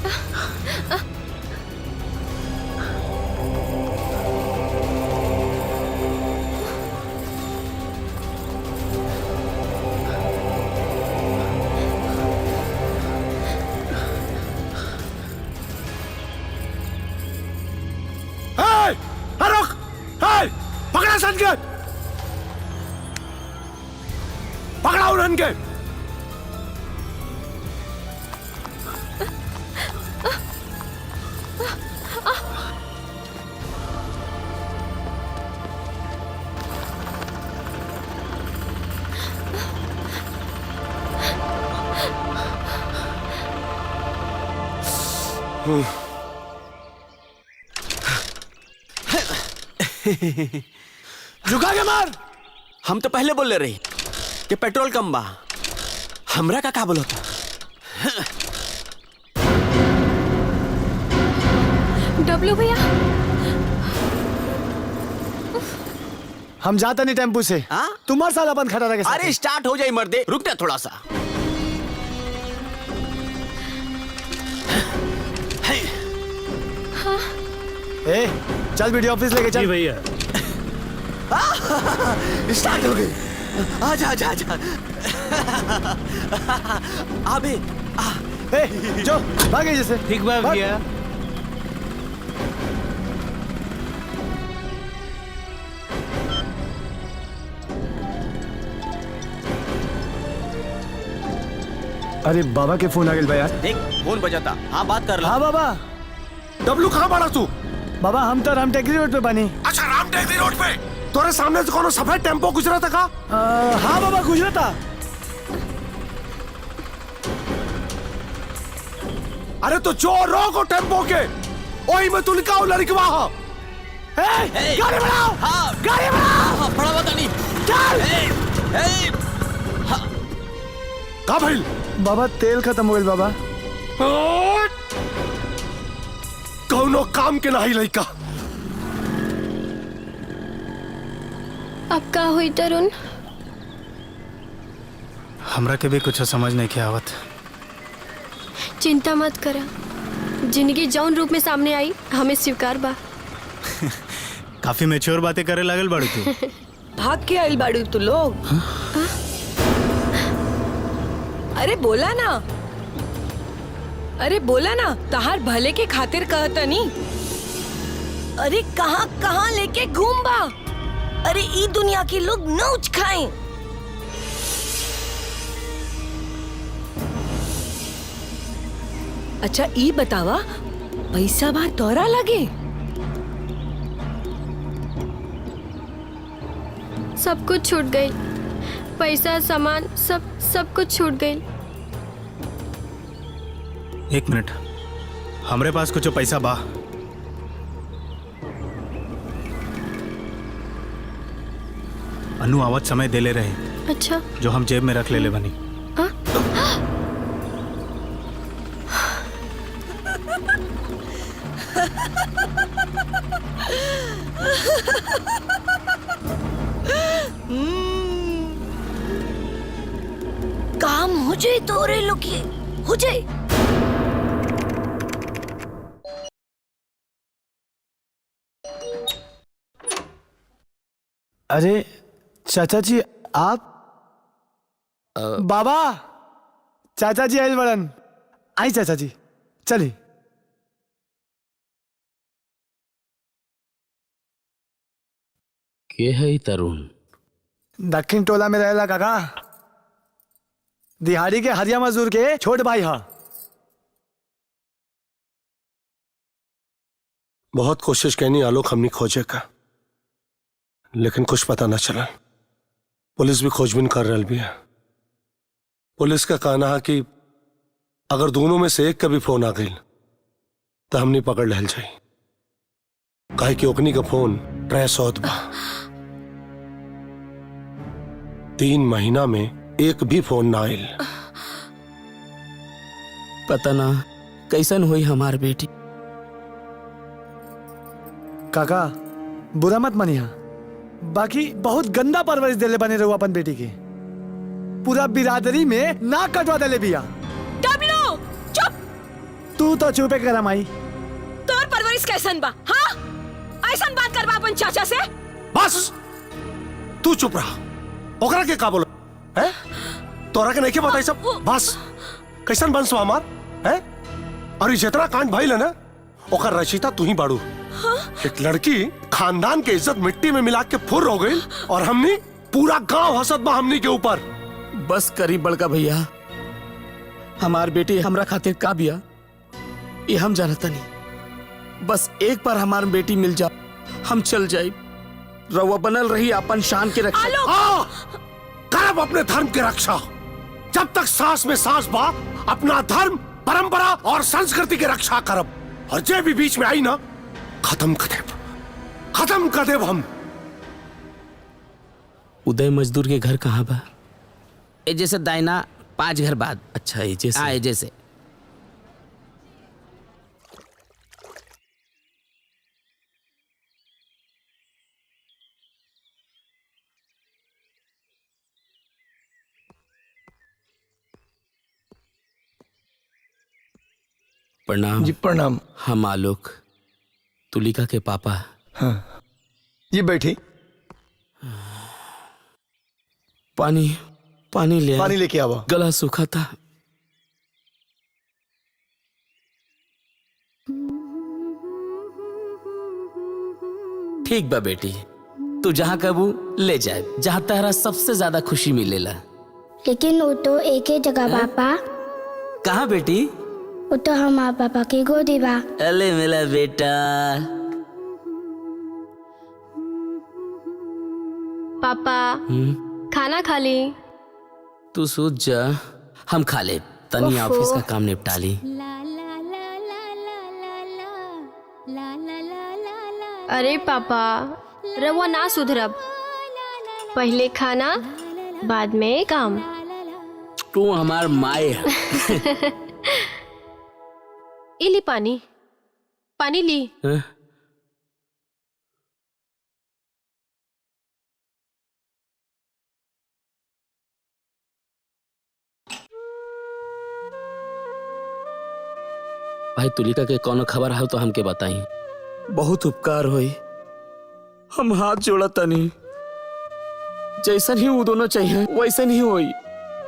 रुक! पकड़ा सन के! पकड़ा उन्हन के! झुका के मार। हम तो पहले बोल रहे कि पेट्रोल कम बा, हमरा का काबुल होता। डब्लू भैया, हम जाता नहीं टेम्पू से। तुम्हारे साथ अपन खड़ा रहे। अरे स्टार्ट हो जाए मर्दे, रुक जा थोड़ा सा। ए, चल वीडियो ऑफिस लेके चल। भैया स्टार्ट हो गई। आजा आजा आजा। अबे ए, जो भागे जैसे। ठीक बा भैया। अरे बाबा के फोन आ गए यार। देख फोन बजाता। हाँ बात कर ला। हाँ बाबा। डब्लू कहाँ पड़ा तू? बाबा हम तो राम टेकरी रोड पे बनी। अच्छा राम टेकरी रोड पे? तोरे सामने से कोनो सफेद टेम्पो गुजरा था का? हाँ बाबा गुजरा था। अरे तो चोर रोको टेम्पो के। ओही में तू लिखा हो लड़कवा हो। गाड़ी बढ़ाओ। हाँ गाड़ी बढ़ाओ। बड़ा बता नहीं। चल। का भइल? बाबा तेल खत्म हो गया बाबा। कौनो काम के नहीं लइका। अब का हुई तरुण? हमरा के भी कुछ समझ नहीं के आवत। चिंता मत करा, जिंदगी जौन रूप में सामने आई हमें स्वीकार बा। काफी मैच्योर बातें करे लागल बड़ी तू। भाग के आइल बाड़ू तू लोग। अरे बोला ना, अरे बोला ना, तहार भले के खातिर कहता नहीं। अरे कहाँ कहाँ लेके घूम बा। अरे ई दुनिया के लोग नौच खाएं। अच्छा ई बतावा, पैसा बा तोरा लगे? सब कुछ छूट गई, पैसा सामान सब कुछ छूट गई। एक मिनट, हमरे पास कुछ पैसा बा। अनु आवत समय देले रहे। अच्छा। जो हम जेब में रख ले बनी। काम हो जाए तोरे लोग, हो जाए। अरे चाचा जी आप बाबा चाचा जी आइल बड़न। आई चाचा जी चली। के है तरुण? दक्षिण टोला में रहेला काका। दिहाड़ी के हरिया मजदूर के छोट भाई हा। बहुत कोशिश कहनी आलोक हमने खोजे का, लेकिन कुछ पता न चला। पुलिस भी खोजबीन कर रही भी है। पुलिस का कहना है कि अगर दोनों में से एक का भी फोन आ गई तो हमने पकड़ लहल जाई। काहे कि ओकनी का फोन ट्रेस होत बा। 3 महीना में एक भी फोन ना आयल। पता ना कैसन हुई हमार बेटी। काका बुरा मत मनिया, बाकी बहुत गंदा परवरिश देले बने रहो अपन बेटी के। पूरा बिरादरी में नाक कटवा देले बिया। डब्लू चुप। तू तो चुपे करा माई। तोर परवरिश कैसन बा? हाँ ऐसन बात करबा अपन चाचा से? बस तू चुप रहा। ओकरा के का बोल है? तोरा के नहीं के बताई सब। बस कैसन बंस हमार है? और जितना कांड भइल है ना ओकर रचिता तू ही बाड़ू। हाँ? एक लड़की खानदान के इज्जत मिट्टी में मिला के फुर हो गई और हमने पूरा गांव हंसत बा हमनी के ऊपर। बस करी बड़का भैया, हमार बेटी हमरा खातिर का बिया ये हम जानता नहीं। बस एक बार हमार बेटी मिल जा हम चल जाए। रउआ बनल रही अपन शान के रक्षा। करब अपने धर्म के रक्षा। जब तक सांस में सांस बा अपना धर्म परंपरा और संस्कृति की रक्षा करब। और जे भी बीच में आई ना खत्म कर देब हम। उदय मजदूर के घर कहाँ बा? ए जैसे दाइना 5 घर बाद। अच्छा ये जैसे। हाँ जैसे। प्रणाम। जी प्रणाम। हम आलोक, तुलिका के पापा। हाँ ये बैठी। पानी ले। पानी लेके आवा। गला सूखा था। ठीक बा बेटी, तू जहाँ कबू ले जाए, जहाँ तेरा सबसे ज्यादा खुशी मिलेला। लेकिन वो तो एक ही जगह पापा। कहाँ बेटी? वो तो हमारे पापा की गोदी बा। अले मेरा बेटा। पापा खाना खा ली। तू सूझ जा, हम खा ले। तनी ओफो। ऑफिस का काम निपटा ली। अरे पापा रवा ना सुधरब। पहले खाना बाद में काम। तू हमार माए है। इली पानी ली। हैं? भाई तुलिका के कौनो खबर है तो हमके बताई। बहुत उपकार होई। हम हाथ जोड़ा तनी। जैसन ही वो दोनों चाहिए वैसन ही होई।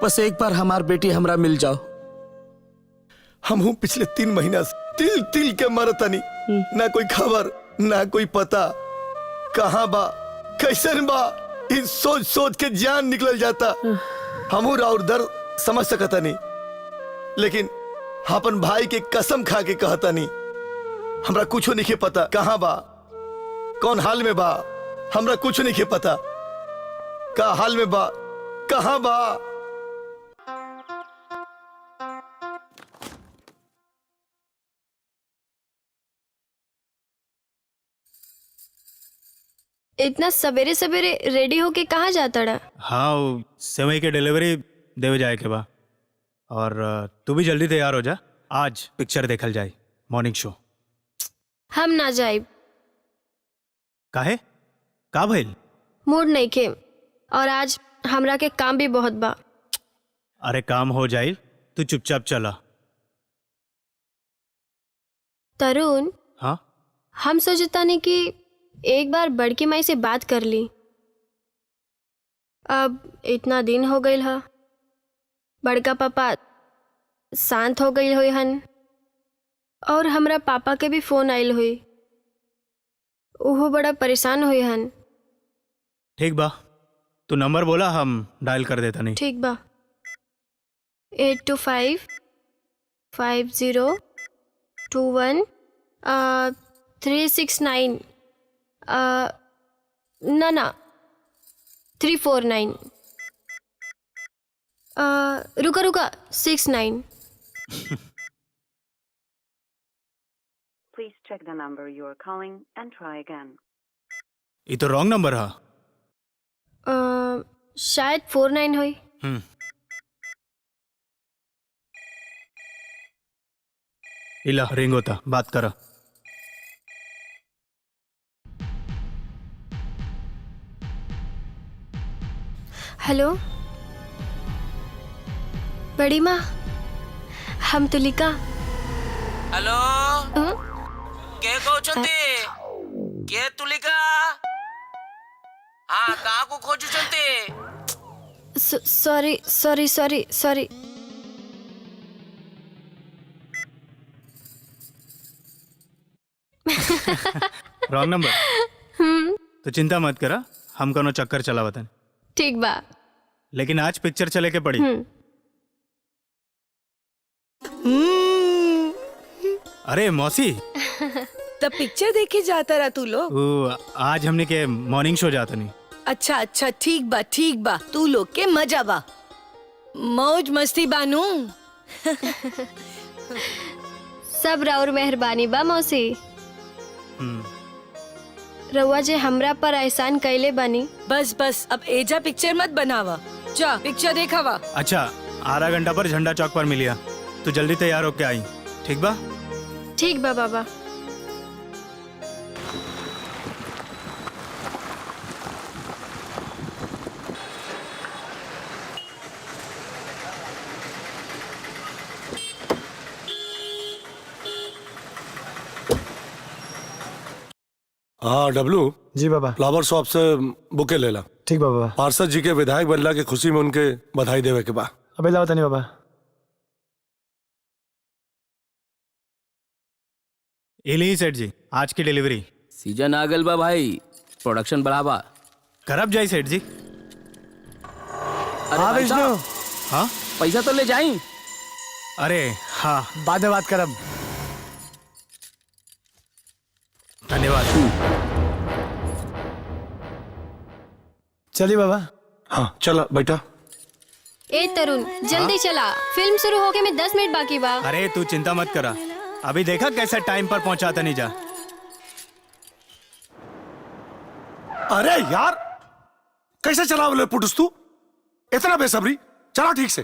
बस एक बार हमार बेटी हमरा मिल जाओ। हम हूँ पिछले 3 महीना से तिल तिल के मरतनी। ना कोई खबर ना कोई पता। कहाँ बा कैसन बा इस सोच सोच के जान निकल जाता। हमू राउर दर्द समझ सकता नहीं, लेकिन अपन भाई के कसम खा के कहता नहीं। हमरा कुछ नहीं पता कहाँ बा कौन हाल में बा। हमरा कुछ नहीं पता का हाल में बा कहाँ बा। इतना सवेरे सवेरे रेडी होके कहाँ जाता रहा? हाँ वो सेवई के डिलीवरी देवे जाए के बा। और तू भी जल्दी तैयार हो जा, आज पिक्चर देखल जाए मॉर्निंग शो। हम ना जाए। काहे का भइल? मूड नहीं के और आज हमरा के काम भी बहुत बा। अरे काम हो जाए, तू चुपचाप चला। तरुण हाँ हम सोचता नहीं कि एक बार बड़की माई से बात कर ली। अब इतना दिन हो गई है, बड़का पापा शांत हो गई हुई हन और हमरा पापा के भी फोन आयल हुई, वो बड़ा परेशान हुई हन। ठीक बा, तू नंबर बोला, हम डायल कर देता नहीं। ठीक बा। 82555021 369 ना 349 रुका 69। Please check the number you are calling and try again. ये तो रॉन्ग नंबर है। शायद 49 हुई। इला रिंग होता, बात करा। हेलो बड़ी माँ, हम तुलिका। हेलो के कहते के तुलिका? हाँ कहाँ को खोजुचंते? सॉरी। Wrong number. तो चिंता मत करा, हम कोनो चक्कर चला वतन। ठीक बा। लेकिन आज पिक्चर चले के पड़ी। अरे मौसी, तब पिक्चर देखे जाता रहा तू लोग? आज हमने के मॉर्निंग शो जाता नहीं। अच्छा ठीक बा, तू लोग के मजा बा, मौज मस्ती बानू। सब राउर मेहरबानी बा मौसी। रउआ जे हमरा पर एहसान कैले बनी। बस अब एजा पिक्चर मत बनावा, जा पिक्चर देखावा। अच्छा, आधा घंटा पर झंडा चौक पर मिलिया, तू जल्दी तैयार होके आई। ठीक बा? ठीक बा बाबा। हाँ डब्लू जी बाबा, फ्लावर शॉप से बुके ले ला। ठीक बाबा। पार्षद जी के विधायक बनला के खुशी में उनके बधाई देवे के बा। अबे लाओ तनी बाबा। इली सेठ जी, आज की डिलीवरी। सीजन आ गल बा भाई, प्रोडक्शन बढ़ावा। करब जाई सेठ जी। हाँ विष्णु। हाँ पैसा तो ले जाई। अरे हाँ, बाद में बात करब। धन्यवाद। चलिए बाबा। हाँ चला बेटा। ए तरुण, जल्दी चला, फिल्म शुरू होके में 10 मिनट बाकी बा। अरे तू चिंता मत करा, अभी देखा कैसे टाइम पर पहुंचाता नहीं जा। अरे यार कैसे चला बोले पुटुस तू, इतना बेसब्री। चला ठीक से।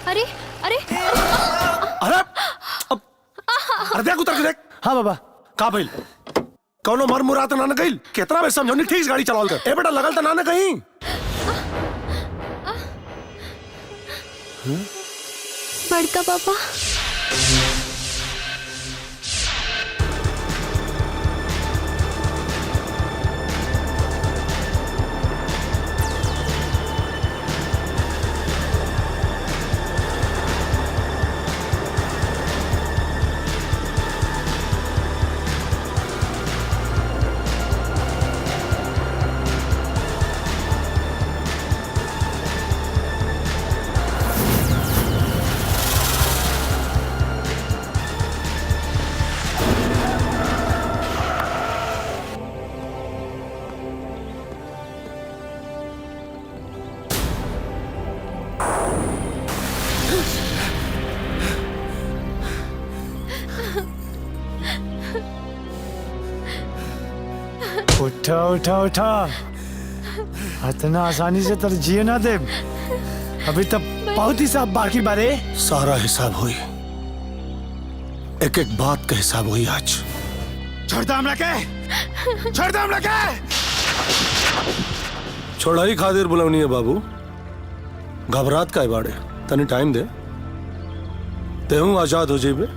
अरे अरे देख उतर के देख। हाँ बाबा। का भइल? कौनो मर मुरात ना गइल? कितना बे समझौनी, ठीक से गाड़ी चलावल कर। ए बेटा लगल त ना कहीं। बड़का पापा। उठा उठा उठा, इतना आसानी से तरजीह ना दे। अभी तक बहुत ही साफ बाकी बारे। सारा हिसाब हुई, एक एक बात का हिसाब हुई आज। छोड़ दो हम लगे, छोड़ दो हम लगे। छोड़ाई खातिर बुलावनी है बाबू, घबरात का बाड़े। तनी टाइम दे, तेहू आजाद हो जेबे।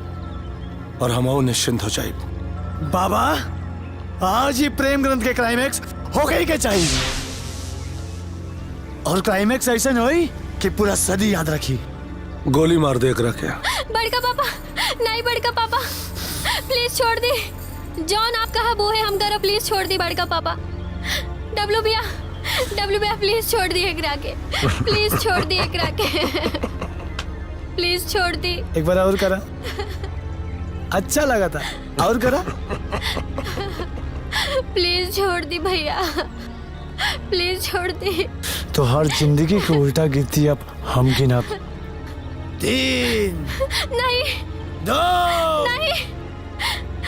और हम निश्चिंत हो जाए। बाबा आज ही प्रेम ग्रंथ के क्लाइमैक्स हो गई के चाहिए, और क्लाइमैक्स ऐसा होई कि पूरा सदी याद रखी। गोली मार दे एकरा के। बड़का पापा नहीं, बड़का पापा प्लीज छोड़ दी। जॉन आप कहा वो है हम करो, प्लीज छोड़ दी बड़का पापा। डब्लू भैया प्लीज छोड़ दी एकरा के, प्लीज छोड़ दी एकरा के, प्लीज छोड़ दी। एक बार और करा, अच्छा लगा था, और करा। प्लीज छोड़ दी भैया, प्लीज छोड़ दी। तो हर जिंदगी की उल्टा गिनती अब हम गिना। 3 नहीं 2 नहीं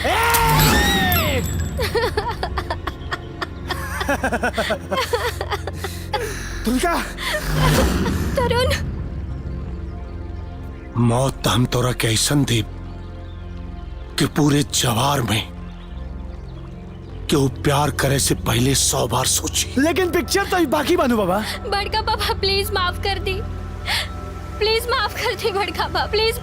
1। तुलका तरुण, मौत हम तोरा के ऐसन दी कि पूरे जवार में कि वो प्यार करे से पहले 100 बार सोची। लेकिन पिक्चर तो बाकी बनू बाबा। बड़का पापा प्लीज माफ कर दी, प्लीज माफ कर दी बड़का पापा, प्लीज।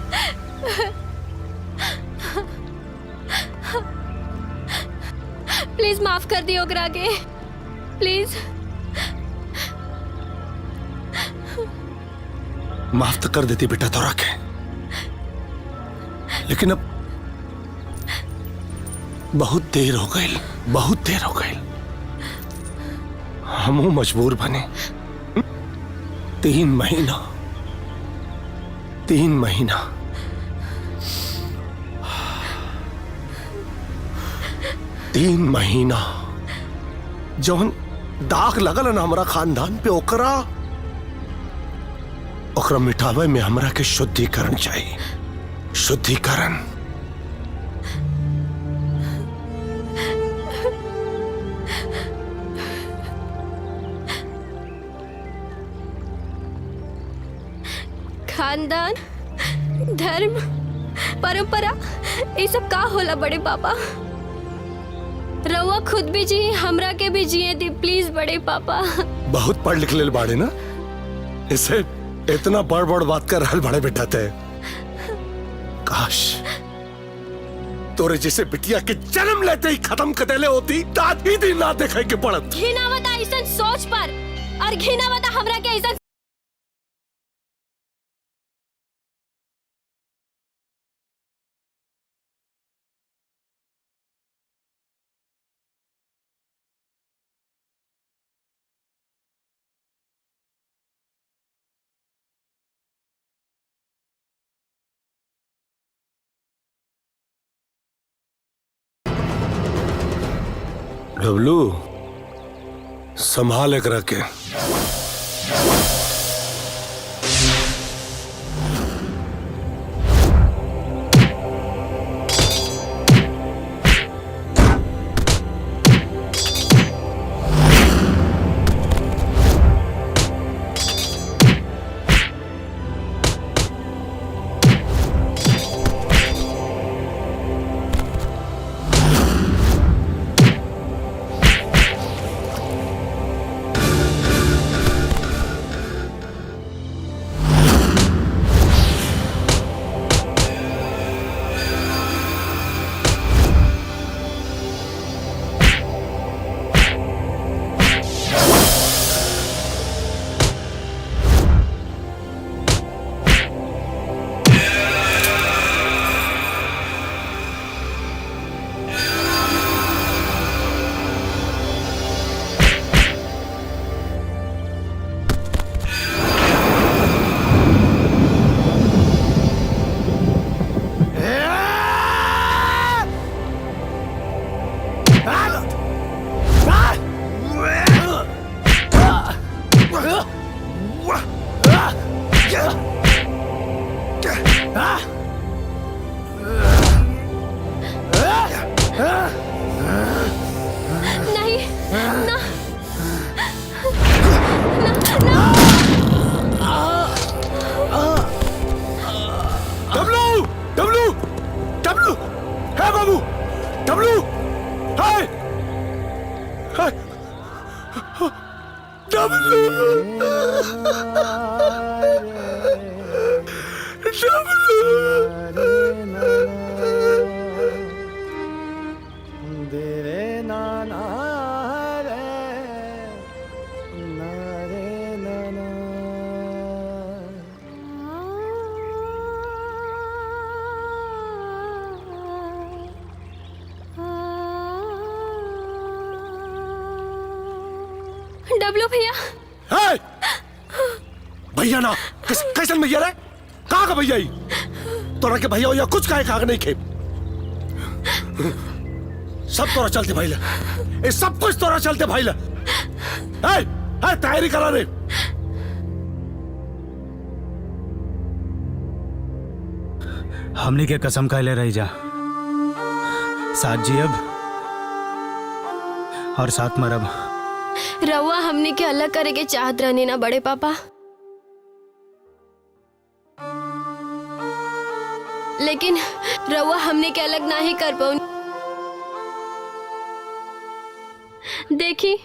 प्लीज माफ कर दी ओकरा के, प्लीज। माफ तो कर देती बेटा तोरा के, लेकिन अब बहुत देर हो गई, बहुत देर हो गई। हम मजबूर बने। 3 महीना 3 महीना तीन महीना जौन दाग लगल ना हमारा खानदान पे, ओकरा मिटावे में हमरा के शुद्धिकरण चाहिए, शुद्धिकरण। खानदान, धर्म, परंपरा, ये सब का होला बड़े पापा? रउआ खुद भी जी, हमरा के भी जिए दी प्लीज बड़े पापा। बहुत पढ़ लिख ले बाड़े ना, इसे इतना बड़ बड़ बात कर रहा बड़े बेटा थे। काश तोरे जैसे बिटिया के जन्म लेते ही खत्म कर देले होती, दादी दिन ना देखे के पड़त। घिनावता ऐसा सोच पर, और घिनावता हमरा के ऐसा डब्लू संभाल कर रखे। डब्लू भैया। हे! भैया ना कैसन भैया रे? कहाँ का भैया? तोरा के भैया भैया कुछ काहे कहा नहीं खे। सब तोरा चलते भाईला, ये सब कुछ तोरा चलते भाईला। तैयारी करा रे। हमने के कसम खाले रही जा, साथ जियब और साथ मरब। रउआ हमने के अलग करे के चाहत रहनी ना बड़े पापा, लेकिन रउआ हमने के अलग ना ही कर पाऊं। देखी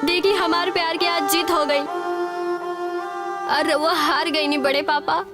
देखी हमारे प्यार की आज जीत हो गई और रउआ हार गई नहीं बड़े पापा।